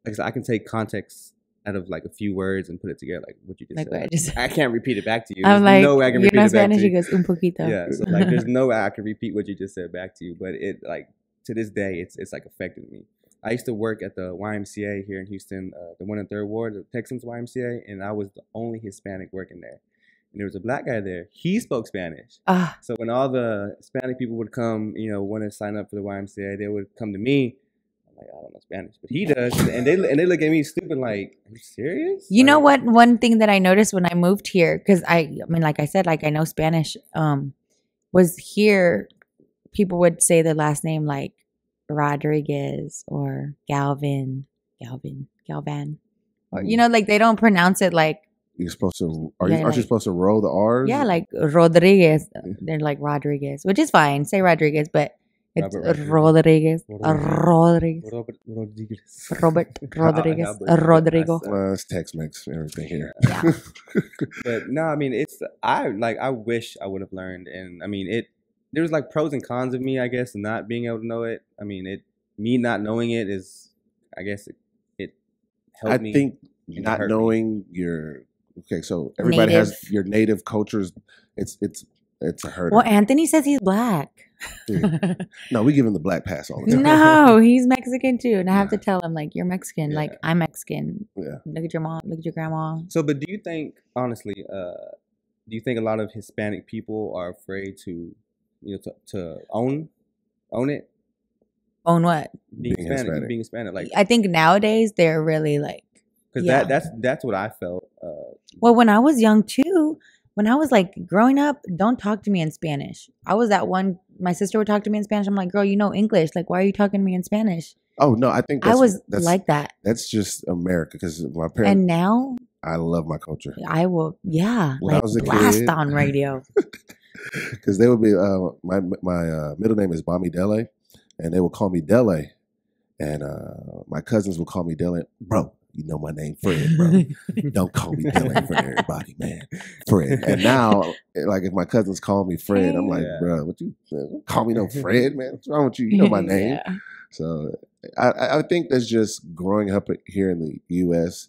I said, I can take context out of like a few words and put it together, like what you just said. I can't repeat it back to you. I'm there's like, no way I can you're repeat not it back Spanish. to you. He goes, un poquito. Yeah, so like there's no way I can repeat what you just said back to you. But it like to this day, it's like affected me. I used to work at the YMCA here in Houston, the 1 and 3rd Ward, the Texans YMCA, and I was the only Hispanic working there. And there was a black guy there. He spoke Spanish. So when all the Hispanic people would come, you know, want to sign up for the YMCA, they would come to me. I'm like, I don't know Spanish, but he does. And they look at me stupid like, are you serious? You know what? One thing that I noticed when I moved here, because I mean, like I said, like I know Spanish, was here, people would say their last name like Rodriguez or Galvan. Or, you know, like they don't pronounce it like. You're supposed to, aren't you supposed to roll the R's? Yeah, like Rodriguez. They're like Rodriguez, which is fine. Say Rodriguez, but it's Rodriguez. Robert Rodriguez. Rodrigo. It's Tex-Mex, everything here. Yeah. But no, I mean, I wish I would have learned. And I mean, there was like pros and cons of me, I guess, not being able to know it. I mean, me not knowing it is, I guess it helped me. I think not knowing okay, so everybody has your native cultures. It's a hurdle. Well, Anthony says he's black. No, we give him the black pass all the time. No, he's Mexican too, and I have to tell him like you're Mexican, like I'm Mexican. Yeah. Look at your mom. Look at your grandma. So, but do you think, honestly, do you think a lot of Hispanic people are afraid to, you know, to own it? Own what? Being Hispanic. Like, I think nowadays they're really like. Because that's what I felt. Well, when I was young too, when I was like growing up, don't talk to me in Spanish. I was that one. My sister would talk to me in Spanish. I'm like, girl, you know English. Like, why are you talking to me in Spanish? Oh no, I think I was like that. That's just America, because my parents. And now I love my culture. I will, yeah, when like I was a blast kid, on radio. Because they would be my middle name is Bamidele, and they would call me Dele, and my cousins would call me Dele. Bro, you know my name, Fred, bro. Don't call me Dylan in front of everybody, man. Fred. And now, like, if my cousins call me Fred, I'm like, bro, what you don't call me no Fred, man? What's wrong with you? You know my name. Yeah. So I think that's just growing up here in the U.S.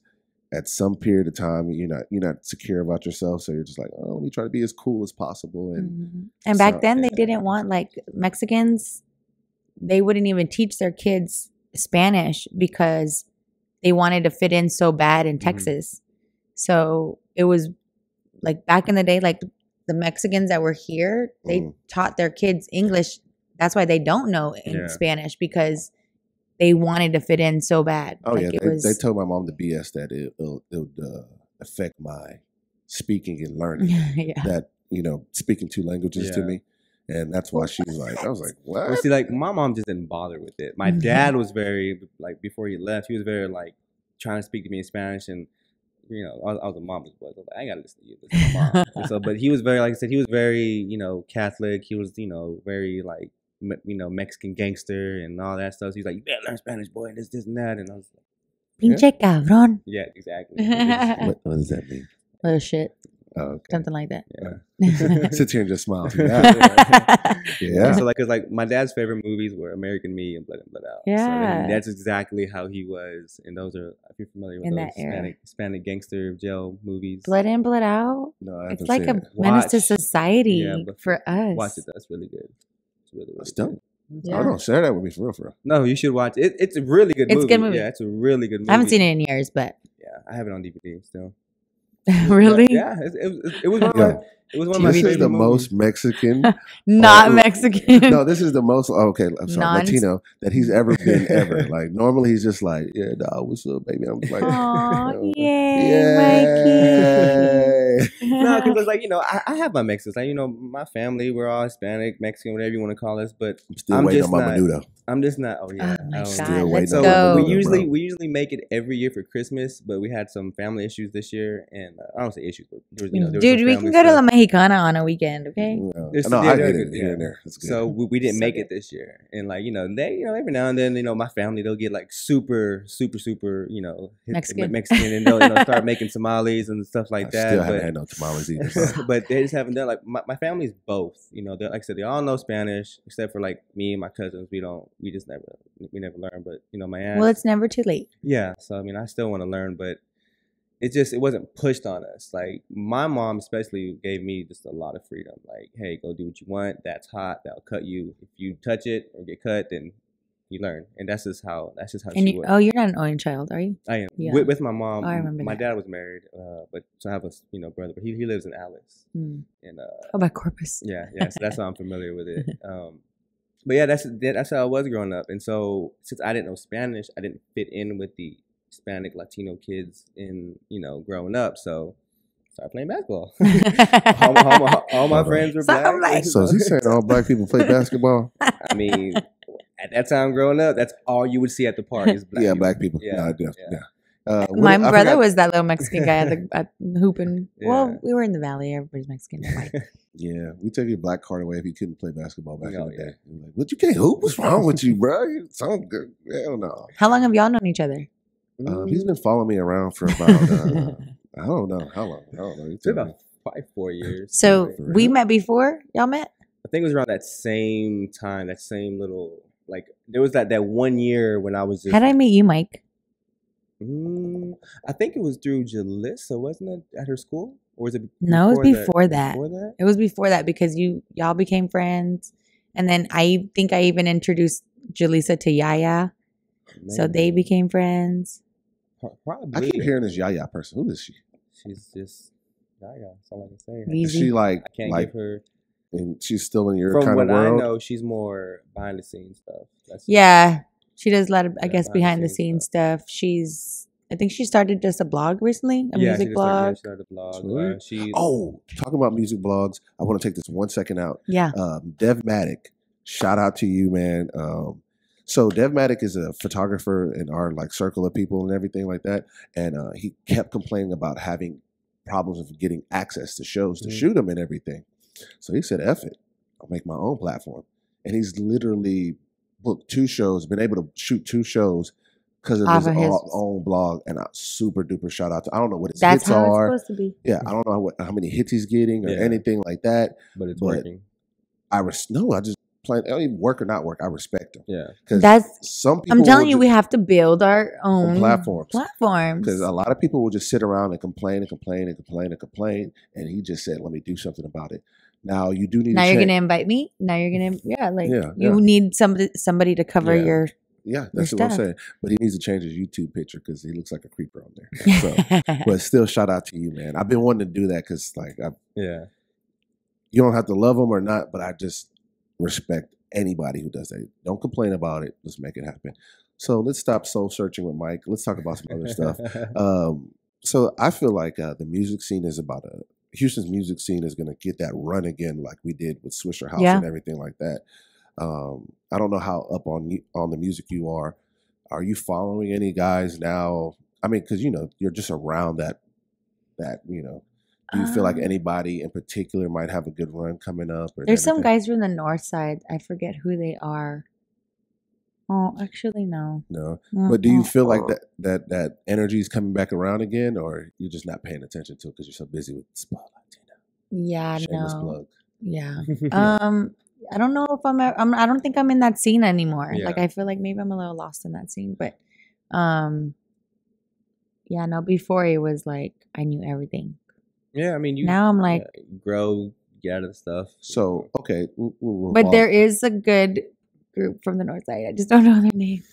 At some period of time, you're not secure about yourself, so you're just like, oh, let me try to be as cool as possible. And back then, they didn't want, like, Mexicans. They wouldn't even teach their kids Spanish because they wanted to fit in so bad in Texas. So it was like back in the day, like the Mexicans that were here, they taught their kids English. That's why they don't know Spanish, because they wanted to fit in so bad. Oh, like they told my mom the BS that it would affect my speaking and learning. That, speaking 2 languages to me. And that's why she was like, I was like, what? Well, see, like, my mom just didn't bother with it. My dad was very, like, before he left, he was very, like, trying to speak to me in Spanish. And, I was a mama's boy. So I ain't got to listen to you. This is my mom. And so, but he was very, like I said, he was very, Catholic. He was, very, like, Mexican gangster and all that stuff. So he's like, you better learn Spanish, boy, and this and that. And I was like, pinche cabrón. Yeah, exactly. What does that mean? Little shit. Oh, okay. Something like that. Yeah. Sits here and just smiles. Yeah. So, cause my dad's favorite movies were American Me and Blood In, Blood Out. Yeah. So that's exactly how he was. And those are, if you're familiar with those Hispanic gangster jail movies. Blood In, Blood Out. No, I it's like a menace to society for us. Watch it. That's really good. It's really, really good. Yeah. Oh, no, share that with me for real. No, you should watch it. It's a really good movie. It's a good movie. Yeah, it's a really good movie. I haven't seen it in years, but. Yeah, I have it on DVD still. Really? Yeah, it was one of my. It was one of my This favorite is the movies. most Mexican. Not Mexican. No, this is the most. Okay, I'm sorry, Latino that he's ever been ever. Like normally he's just like, yeah, dog, what's up, baby? I'm just like, yay, Mikey. No, because it's like I have my Mexicans. Like my family, we're all Hispanic, Mexican, whatever you want to call us. But I'm still waiting on my menudo. I'm just not. Oh yeah, oh my God, still let's waiting go. on we usually make it every year for Christmas, but we had some family issues this year, and I don't say issues, but there was dude, we can go to La Mexicana on a weekend, okay? No, I get it here and there. So we didn't make it this year, and like they every now and then my family they'll get like super Mexican, and they'll start making tamales and stuff like that. Still haven't had no tamales either. But they just haven't done like my family's both. Like I said, they all know Spanish except for like me and my cousins. We just never learned. But my aunt. Well, it's never too late. Yeah, so I mean, I still want to learn, but it wasn't pushed on us. Like my mom especially gave me just a lot of freedom. Like, hey, go do what you want. That's hot. That'll cut you. If you touch it or get cut, then you learn. And that's just how she was. Oh, you're not an only child, are you? I am. Yeah. With my mom. Oh, I remember my that. dad was married, but so I have a brother, but he lives in Alice. And by Corpus. Yeah. So that's how I'm familiar with it. But yeah, that's how I was growing up. And so since I didn't know Spanish, I didn't fit in with the Hispanic Latino kids in growing up. So I started playing basketball. all my friends were black. So is he saying all black people play basketball? I mean, at that time growing up, that's all you would see at the parties. Black people. Yeah. My brother was that little Mexican guy at hooping. Yeah. Well, we were in the valley. Everybody's Mexican. Yeah, we took your black card away if you couldn't play basketball back in the day. Like, what, you can't hoop? What's wrong with you, bro? You sound good. Hell no. How long have y'all known each other? He's been following me around for about, I don't know how long. I don't know. It's about 4 years. So we met before y'all met? I think it was around that same time, that same little, like, there was that 1 year when I was just. How did I meet you, Mike? I think it was through Jalissa, wasn't it, at her school? Or was it No, it was before that. It was before that because y'all became friends. And then I think I even introduced Jalissa to Yaya. Maybe. So they became friends. Probably. I keep hearing this Yaya person. Who is she? She's just Yaya. That's all I can say. Easy. Is she like, I can't give her. And she's still in your from kind of world? From what I know, she's more behind the scenes stuff. She does a lot of, I guess, behind the scenes stuff. I think she started just a blog recently, a music blog. She started a blog. Talking about music blogs, I want to take this 1 second out. Yeah. Devmatic, shout out to you, man. So Devmatic is a photographer in our circle of people and everything like that. And he kept complaining about having problems with getting access to shows to shoot them and everything. So he said, F it, I'll make my own platform. And he's literally booked 2 shows, been able to shoot 2 shows because of Off his of his- own blog, and a super duper shout out to. I don't know what his That's hits how are. it's supposed to be. Yeah, I don't know how many hits he's getting or Yeah. anything like that. But it's working. I just plain. I don't even work or not work. I respect him. Yeah. That's. Some people. I'm telling you, we have to build our own platforms. Platforms. Because a lot of people will just sit around and complain and complain and complain and complain. And he just said, "Let me do something about it." Now you do need. Now to you're change. gonna invite me. Now you're gonna you Yeah. need somebody to cover Yeah. your. Yeah, that's what I'm stuff. saying. But he needs to change his YouTube picture because he looks like a creeper on there. So, but still, shout out to you, man. I've been wanting to do that because, like, Yeah. you don't have to love him or not, but I just respect anybody who does that. Don't complain about it. Let's make it happen. So let's stop soul searching with Mike. Let's talk about some other stuff. So I feel like the music scene is Houston's music scene is going to get that run again, like we did with Swisha House and everything like that. I don't know how up on the music you are. Are you following any guys now? I mean, because you're just around that. Do you feel like anybody in particular might have a good run coming up? Or There's some guys from the north side. I forget who they are. Oh, actually, no. No, but do you feel like that energy is coming back around again, or you're just not paying attention to it because you're so busy with Spotlight? Yeah, Shameless no. plug. Yeah. I don't know if I don't think I'm in that scene anymore. Yeah. Like I feel like maybe I'm a little lost in that scene, but yeah, no, before it was like I knew everything. Yeah, I mean, now I'm like grow, get out of the stuff. So okay, but there is a good group from the north side. I just don't know their names.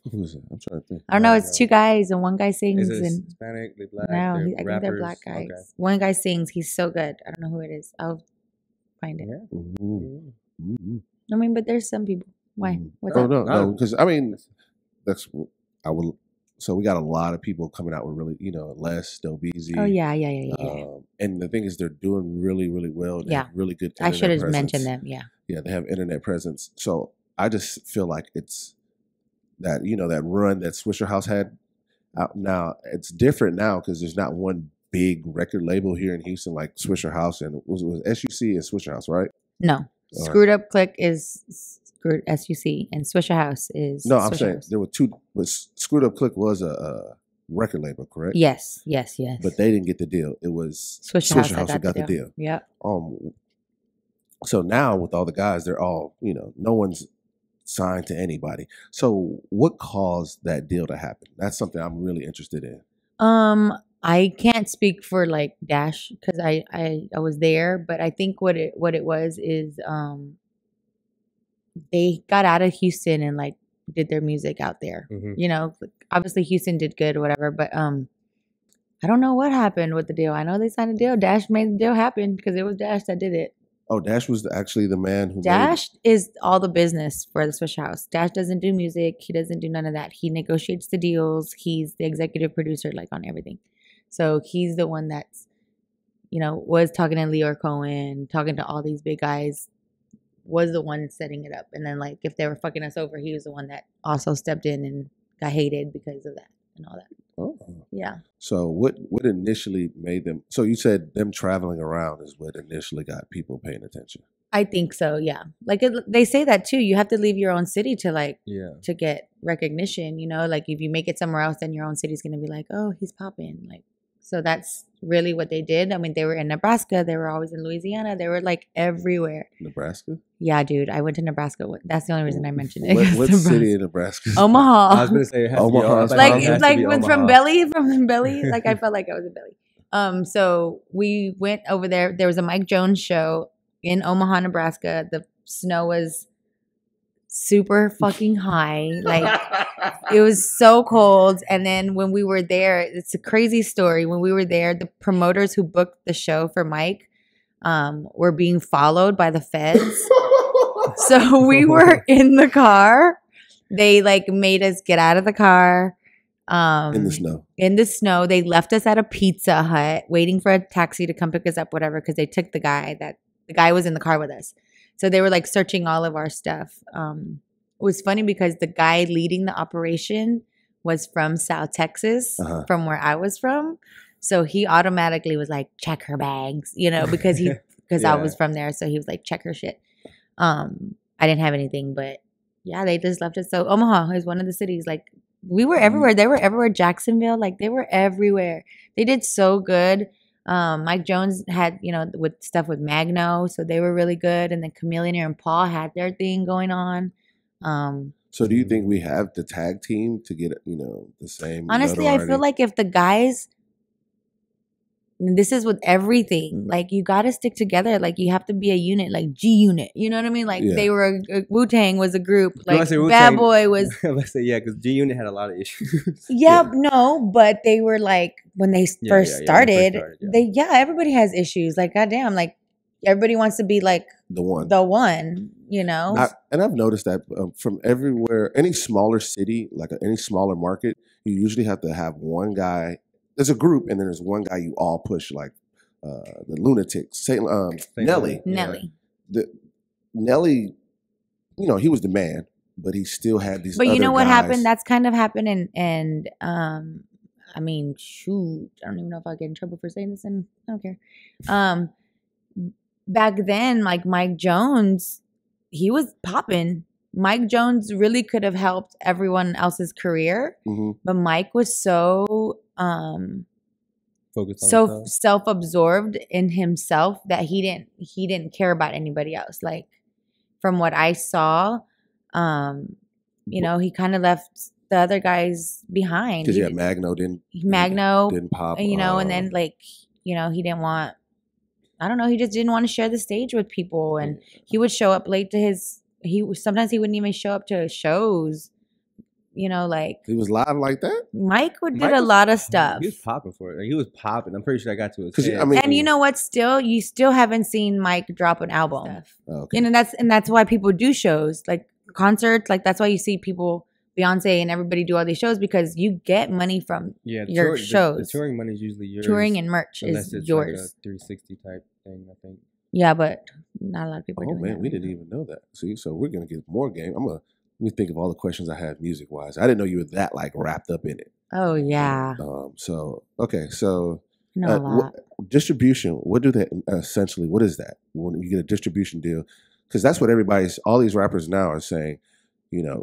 Who is it? I'm trying to think. I don't know. It's two guys and one guy sings. Is it and Hispanic? They black? no, they're I think they're rappers? black guys. Okay. One guy sings. He's so good. I don't know who it is. I'll find it. Yeah. Mm-hmm. I mean, but there's some people. Why? What's Oh up? no, because I mean, that's I will. So we got a lot of people coming out with really, Les, Delbeezy. Oh yeah. And the thing is, they're doing really, really well. They have really good. I should have presence. mentioned them. Yeah. Yeah, they have internet presence. So I just feel like it's that that run that Swisha House had. Now it's different now because there's not one big record label here in Houston like Swisha House and it was SUC and Swisha House, right? No, Screwed Up Click is Screwed SUC and Swisha House is. No, I'm Swisha saying House. there were two. But Screwed Up Click was a record label, correct? Yes. But they didn't get the deal. It was Swisha House that got the deal. Yeah. So now with all the guys, they're all no one's signed to anybody. So what caused that deal to happen? That's something I'm really interested in. I can't speak for like Dash because I was there, but I think what it was is they got out of Houston and like did their music out there. Mm-hmm. Obviously Houston did good or whatever, but I don't know what happened with the deal. I know they signed a deal. Dash made the deal happen because it was Dash that did it. Oh, Dash was actually the man who Dash is all the business for the Swisha House. Dash doesn't do music. He doesn't do none of that. He negotiates the deals. He's the executive producer, like on everything. So he's the one that's, was talking to Leor Cohen, talking to all these big guys, was the one setting it up. And then like if they were fucking us over, he was the one that also stepped in and got hated because of that and all that. Oh. Yeah. So what initially made them? So you said them traveling around is what initially got people paying attention. I think so. Yeah. Like they say that too. You have to leave your own city to to get recognition. Like if you make it somewhere else, then your own city's gonna be like, oh, he's popping. Like, so that's really what they did. I mean, they were in Nebraska. They were always in Louisiana. They were like everywhere. Nebraska? Yeah, dude. I went to Nebraska. That's the only reason I mentioned it. What city in Nebraska? Omaha. I was going to say it has Omaha. to be Like from Belly. Like I felt like I was in Belly. So we went over there. There was a Mike Jones show in Omaha, Nebraska. The snow was super fucking high. Like it was so cold. And then when we were there, it's a crazy story. When we were there, the promoters who booked the show for Mike were being followed by the feds. So we were in the car. They like made us get out of the car. In the snow. In the snow. They left us at a Pizza Hut waiting for a taxi to come pick us up, whatever, because they took the guy was in the car with us. So they were like searching all of our stuff. It was funny because the guy leading the operation was from South Texas, from where I was from. So he automatically was like, check her bags, because I was from there. So he was like, check her shit. I didn't have anything, but yeah, they just left us. So Omaha is one of the cities, like We were everywhere. They were everywhere. Jacksonville, like they were everywhere. They did so good. Mike Jones had, with stuff with Magno, so they were really good. And then Chameleonaire and Paul had their thing going on. So do you think we have the tag team to get, the same? Honestly, I feel like if the guys, this is with everything, like you got to stick together. Like you have to be a unit, like G Unit. You know what I mean? Like they were, Wu-Tang was a group. Like Bad Boy was. Let's say, yeah, because G Unit had a lot of issues. No, but they were like, when they first started, everybody has issues. Like, goddamn, like everybody wants to be like the one, And I've noticed that from everywhere, any smaller city, like any smaller market, you usually have to have one guy. There's a group, and then there's one guy you all push, like the Lunatics, Nelly. Nelly, he was the man, but he still had these. But you know what guys. happened? That's kind of happened, and I mean, shoot, I don't even know if I'll get in trouble for saying this, and I don't care. Back then, like Mike Jones, he was popping. Mike Jones really could have helped everyone else's career, but Mike was so focused on so self-absorbed in himself that he didn't care about anybody else. Like from what I saw, he kind of left the other guys behind. Because Magno didn't pop. And then he didn't want. I don't know. He just didn't want to share the stage with people, and he would show up late to sometimes he wouldn't even show up to shows. Like he was live like that. Mike did a lot of stuff. He was popping for it. He was popping. I'm pretty sure I got to his head. And you know what? You still haven't seen Mike drop an album. Okay. And that's why people do shows like concerts. Like that's why you see people, Beyonce and everybody do all these shows, because you get money from your shows. The touring money is usually yours. Touring and merch is yours. Like a 360 type thing, I think. Yeah, but not a lot of people. Oh man, we didn't even know that. See, so we're gonna get more game. Let me think of all the questions I had music wise. I didn't know you were that like wrapped up in it. Oh yeah. So okay, so distribution. What do they essentially? What is that when you get a distribution deal? Because that's what all these rappers now are saying.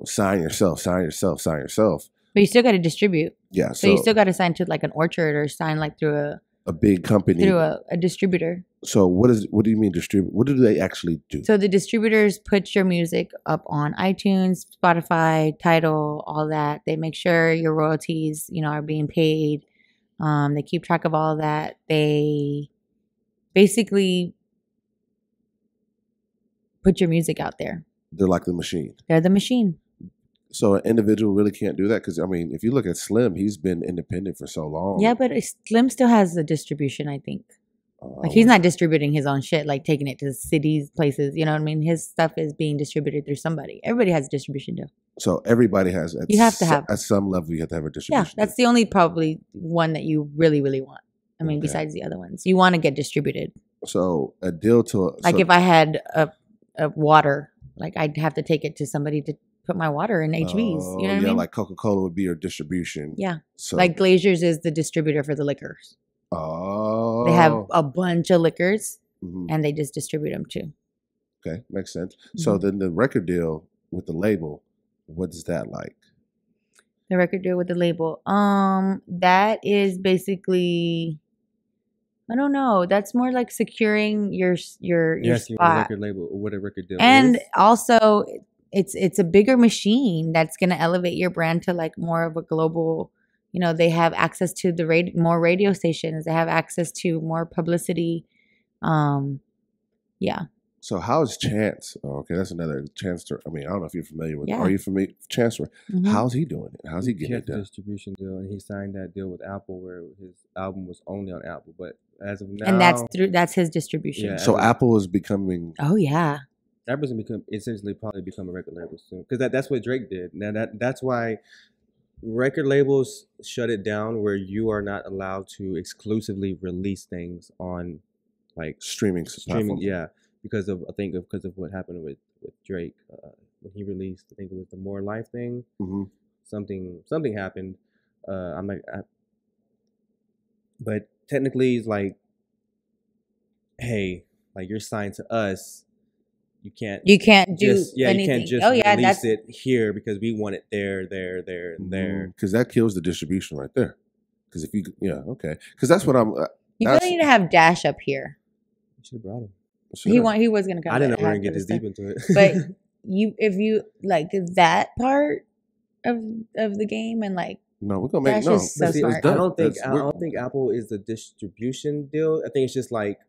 Sign yourself. But you still got to distribute. Yeah. So you still got to sign to like an Orchard or sign like through a big company, through a distributor. So what do you mean distribute? What do they actually do? So the distributors put your music up on iTunes, Spotify, Tidal, all that. They make sure your royalties, are being paid. They keep track of all that. They basically put your music out there. They're like the machine. They're the machine. So an individual really can't do that? Because, I mean, if you look at Slim, he's been independent for so long. Yeah, but Slim still has the distribution, I think. Like he's not distributing his own shit, like taking it to cities, places. You know what I mean? His stuff is being distributed through somebody. Everybody has a distribution deal. So everybody has. You have to have. At some level, you have to have a distribution deal. That's the only probably one that you really, really want. I mean, besides the other ones. You want to get distributed. So a deal to... Like if I had a water, like I'd have to take it to somebody to put my water in HVs. You know what I mean? Like Coca-Cola would be your distribution. Yeah. So like Glazier's is the distributor for the liquors. Oh. They have a bunch of liquors and they just distribute them too. Okay, makes sense. So then the record deal with the label, what is that like? The record deal with the label. That is basically, I don't know. That's more like securing your spot. What record label, what a record deal and is. Also, it's a bigger machine that's going to elevate your brand to like more of a global. They have access to more radio stations. They have access to more publicity. Yeah. So how is Chance? Oh, okay, that's another Chance. I mean, I don't know if you're familiar with. Yeah. Are you familiar with Chance? How's he doing it? How's he getting it done? Distribution deal, and he signed that deal with Apple, where his album was only on Apple. But as of now, and that's his distribution. Yeah, so Apple is becoming. Oh yeah. Apple's gonna probably become a record label soon, because that's what Drake did. Now that's why record labels shut it down, where you are not allowed to exclusively release things on like streaming platforms. Yeah, because of what happened with Drake when he released, I think it was the More Life thing. Something happened. But technically it's like, hey, like you're signed to us, you can't do just anything. you can't just release it here because we want it there, and there. Because that kills the distribution right there. Because if you because that's what I'm. You really need to have Dash up here. You should have brought him. He was gonna come. I didn't know we were gonna get this deep into it. But if you like that part of the game and like. No, we're gonna make so I don't think Apple is the distribution deal. I think it's just like,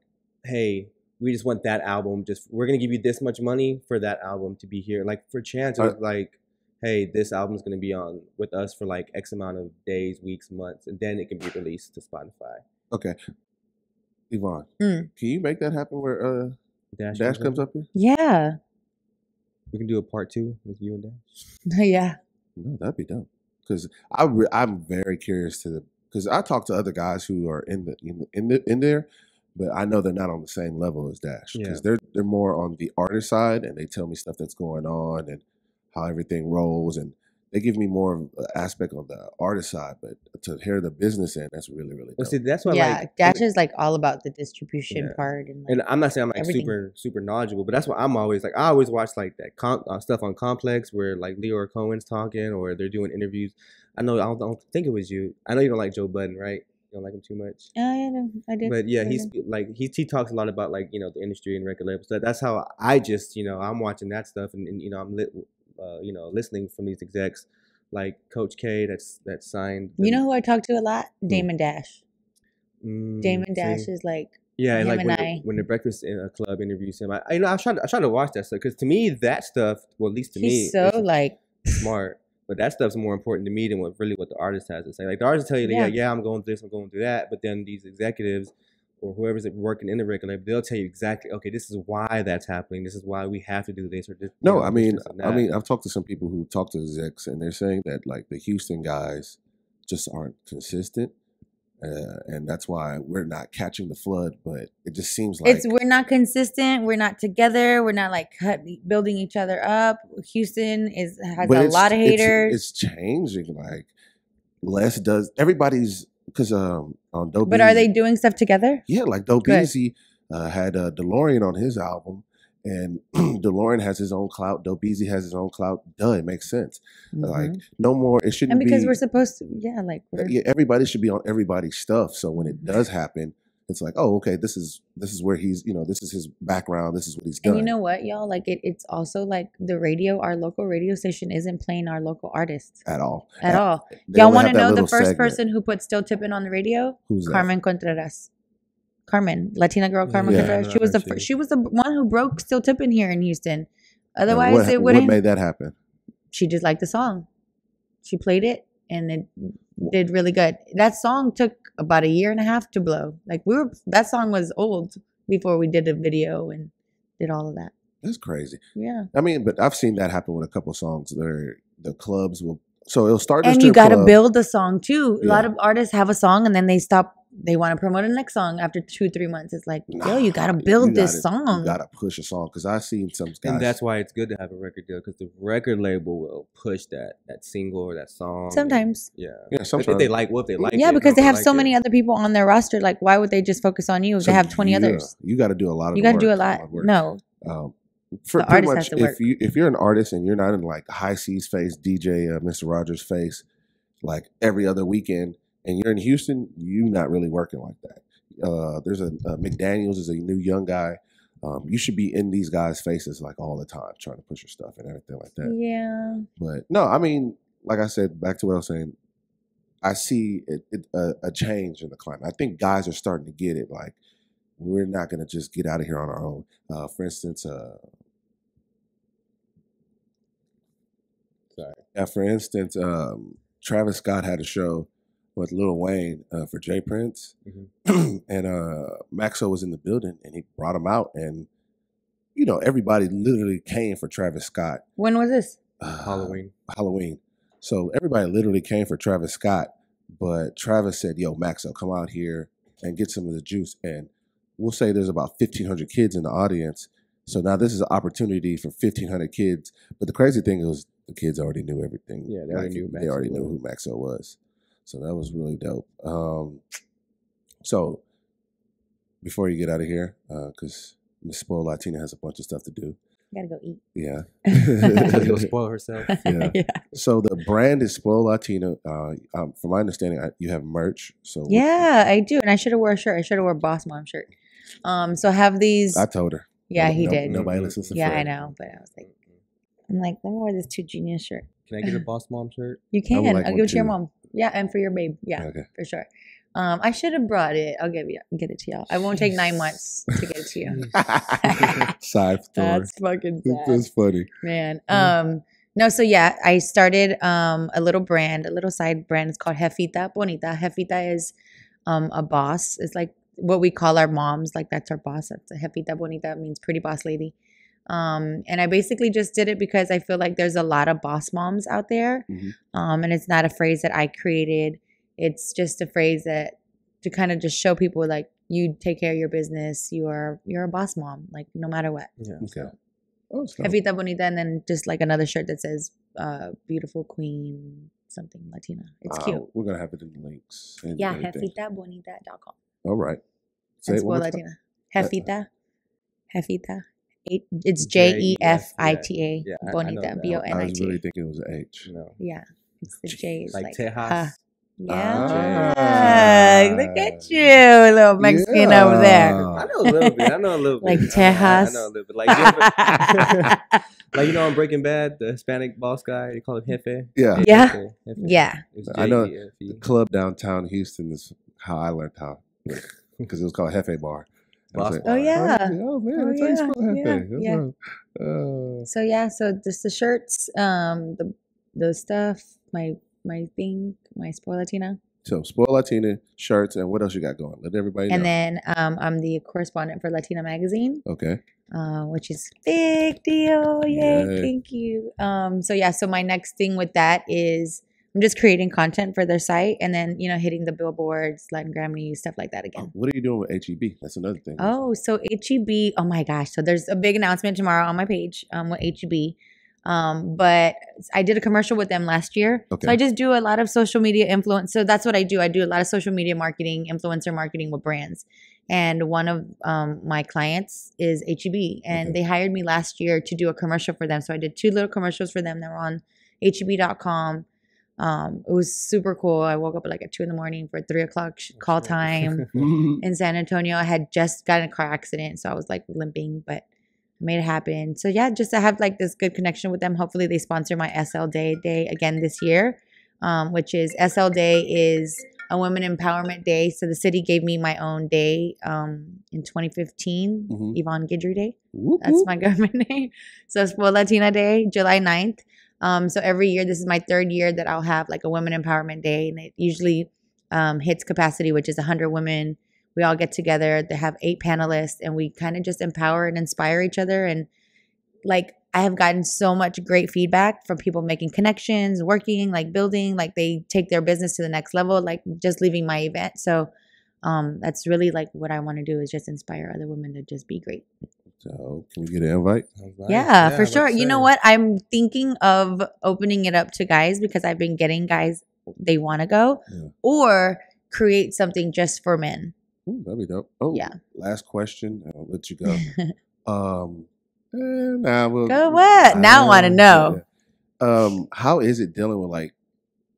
hey, we just want that album. We're gonna give you this much money for that album to be here. Like for Chance, it was like, hey, this album's gonna be on with us for like X amount of days, weeks, months, and then it can be released to Spotify. Okay, Yvonne, can you make that happen where Dash comes up here? Yeah, we can do a part 2 with you and Dash. Yeah, no, that'd be dope. Because I'm very curious because I talk to other guys who are in there, but I know they're not on the same level as Dash because they're more on the artist side and they tell me stuff that's going on and how everything rolls and they give me more of an aspect on the artist side, but to hear the business end, that's really really dope. Well, see, that's why Dash is like all about the distribution part and I'm not saying I'm like super knowledgeable, but that's why I'm always like I always watch like that stuff on Complex where like Leo Cohen's talking or they're doing interviews. I don't think it was you. I know you don't like Joe Budden, right? You don't like him too much. Oh yeah, no, I did. But yeah, he talks a lot about like the industry and record labels. So that's how I just I'm watching that stuff and I'm listening from these execs like Coach K that's signed. You know who I talk to a lot? Damon Dash. Damon Dash is like him like when the Breakfast Club interviews him. I try to watch that stuff because to me that stuff, well at least to me, he's so like smart. But that stuff's more important to me than what the artist has to say. Like the artist tell you, I'm going through this, I'm going through that. But then these executives or whoever's working in the record label, they'll tell you exactly, okay, this is why that's happening. This is why we have to do this or this. No, I mean, I've talked to some people who talk to execs, and they're saying that like the Houston guys just aren't consistent, and that's why we're not catching the flood. But it just seems like we're not consistent. We're not together. We're not like building each other up. Houston has a lot of haters. It's changing. Like less does everybody's. Because on Dope But Easy, are they doing stuff together? Yeah, like Dope Easy had DeLorean on his album, and DeLorean has his own clout. Dope Easy has his own clout. Duh, it makes sense. Like no more. It shouldn't be. And because we're supposed to, everybody should be on everybody's stuff. So when it does happen, it's like, oh, okay, this is where he's, this is his background. This is what he's done. And you know what, y'all? Like it's also like the radio, our local radio station isn't playing our local artists. At all. Y'all want to know the first person who put Still Tippin' on the radio? Who's that? Carmen Contreras. Carmen, Latina girl Carmen Contreras. She was the one who broke Still Tippin' here in Houston. Otherwise, it wouldn't. What made that happen? She just liked the song. She played it and it did really good. That song took about 1.5 years to blow. Like that song was old before we did a video and did all of that. That's crazy. Yeah. I mean, but I've seen that happen with a couple songs. The clubs will. So it'll start. And you got to build the song too. A lot of artists have a song and then they stop. They want to promote the next song after 2-3 months. It's like, you got to build this song. You got to push a song because I've seen some guys. And that's why it's good to have a record deal because the record label will push that single or that song. Sometimes. Yeah. Sometimes. If they like what they like. Yeah, because they have so many other people on their roster. Like, why would they just focus on you if they have 20 others? You got to do a lot of You got to do a lot. No. For pretty much, if you're an artist and you're not in like High C's face, DJ Mr. Rogers' face, like every other weekend, and you're in Houston, you're not really working like that. There's a McDaniels is a new young guy. You should be in these guys' faces like all the time, trying to push your stuff and everything like that. Yeah. But no, I mean, like I said, back to what I was saying, I see a change in the climate. I think guys are starting to get it. Like, we're not going to just get out of here on our own. For instance, Travis Scott had a show with Lil Wayne for Jay Prince, and Maxo was in the building, and he brought him out, and everybody literally came for Travis Scott. When was this? Halloween. So everybody literally came for Travis Scott, but Travis said, "Yo, Maxo, come out here and get some of the juice." And we'll say there's about 1,500 kids in the audience. So now this is an opportunity for 1,500 kids. But the crazy thing is, the kids already knew everything. Yeah, they already knew who Maxo was. So that was really dope. So before you get out of here, because Miss Spoiled Latina has a bunch of stuff to do, Gotta go eat. Yeah. She'll spoil herself. Yeah. Yeah. So the brand is Spoil Latina. From my understanding, you have merch. So Yeah, I do. And I should have wore a shirt. I should have wore a Boss Mom shirt. So I have these. I told her. Yeah, he did. Nobody listens to Yeah, Fred. I know. But I was like, let me wear this Too Genius shirt. Can I get a Boss Mom shirt? You can. like I'll one give it to your too. mom. Yeah, and for your babe. Yeah, Okay. for sure. I should have brought it. I'll get it to y'all. I won't take 9 months to get it to you. Side story. That's fucking sad. That's funny. Man. No, so yeah, I started a little side brand. It's called Jefita Bonita. Jefita is a boss. It's like what we call our moms. Like that's our boss. That's a Jefita Bonita, means pretty boss lady. And I basically just did it because I feel like there's a lot of boss moms out there. And it's not a phrase that I created. It's just a phrase that to kind of just show people like you take care of your business. You're a boss mom, like no matter what. Yeah. Okay. Oh, so. Jefita Bonita, and then just like another shirt that says beautiful queen something Latina. It's cute. We're gonna have it in the links. Yeah, jefitabonita.com. All right. Say That's it one more Latina. time. Jefita. It's Jefita. Yeah, I know Bonita. that. I was Bonita. really thinking it was an H. No. Yeah, it's the J. Is Like like Tejas. Yeah. Ah. Look at you, little Mexican over there. I know a little bit. Like I Tejas. know a little bit. Like, like you know, on Breaking Bad, the Hispanic boss guy, they call him Jefe. Yeah. Yeah. Jefe. Yeah. It's I know Jefe. the club downtown Houston is how I learned how, because it was called Jefe Bar. And I was Boss like, Bar. Oh yeah. Oh man, Oh, that's how you yeah. spell Jefe. Yeah, That's yeah. right. So yeah, so just the shirts, the stuff, my thing, my Spoil Latina. So Spoil Latina shirts, and what else you got going? Let everybody know. And then I'm the correspondent for Latina Magazine, Okay. which is big deal. Yay, Yay. thank you. So yeah, so my next thing with that is I'm just creating content for their site and then, hitting the billboards, Latin Grammy, stuff like that again. What are you doing with HEB? That's another thing. Oh, so HEB, oh my gosh. So there's a big announcement tomorrow on my page with HEB. But I did a commercial with them last year. Okay. So I just do a lot of social media influence. So that's what I do. I do a lot of social media marketing, influencer marketing with brands. And one of my clients is HEB. And they hired me last year to do a commercial for them. So I did 2 little commercials for them that were on HEB.com. It was super cool. I woke up at 2 a.m. for 3 o'clock call time in San Antonio. I had just gotten in a car accident. So I was limping, but I made it happen. So yeah, just to have this good connection with them. Hopefully they sponsor my SL Day again this year, which is SL Day is a women empowerment day. So the city gave me my own day in 2015, Yvonne Guidry Day. That's my government name. So it's Spoil Latina Day, July 9th. So every year, this is my 3rd year that I'll have a women empowerment day. And it usually hits capacity, which is 100 women. We all get together. They have 8 panelists and we kind of just empower and inspire each other. And I have gotten so much great feedback from people making connections, working, building, they take their business to the next level, just leaving my event. So that's really what I want to do is just inspire other women to just be great. So can we get an invite? Yeah, for sure. You know what? I'm thinking of opening it up to guys because I've been getting guys, they want to go or create something just for men. Ooh, that'd be dope. Oh, yeah. Last question. I'll let you go. We'll go what? Now I want to know. How is it dealing with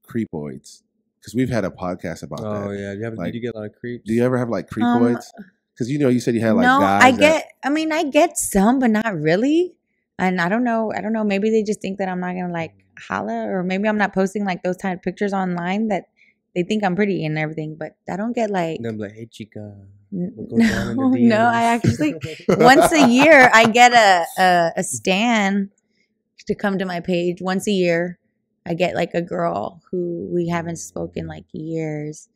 creepoids? Because we've had a podcast about that. Oh yeah, did you get a lot of creeps? Do you ever have creepoids? Because you said you had no, guys. I get some, but not really. And I don't know. Maybe they just think that I'm not gonna holla, or maybe I'm not posting those kind of pictures online that they think I'm pretty and everything. But I don't get They're like, hey chica. No, I actually once a year I get a stan to come to my page. Once a year, I get a girl who we haven't spoken years.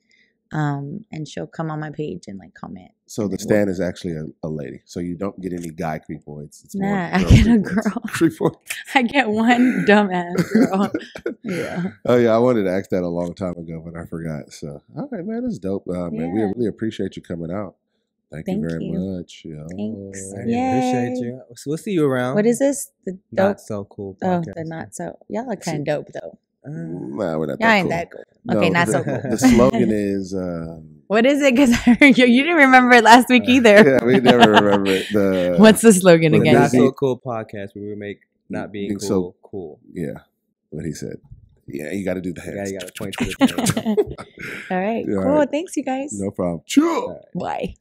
And she'll come on my page and comment. So the stan is actually a lady. So you don't get any guy creepoids. It's nah, I get a girl. Creepoid. I get one dumbass girl. Yeah. Oh yeah, I wanted to ask that a long time ago, but I forgot. So all right, man, that's dope. Man, we really appreciate you coming out. Thank you very much. Thanks. I appreciate you. So we'll see you around. What is this? The dope? Not So Cool podcast. Oh, the Not So. Y'all are kind of dope though. Nah, we're not Y'all that ain't cool. that cool. Okay, not so cool. The slogan is What is it? Because you didn't remember it last week either. Yeah, we never remember it. What's the slogan the again? Not So Cool podcast where we make not being cool cool. Yeah, what he said. Yeah, you got to do the hands. Yeah, you got to point to the thing. All right. Yeah, Cool. all right. Thanks, you guys. No problem. Sure. Bye.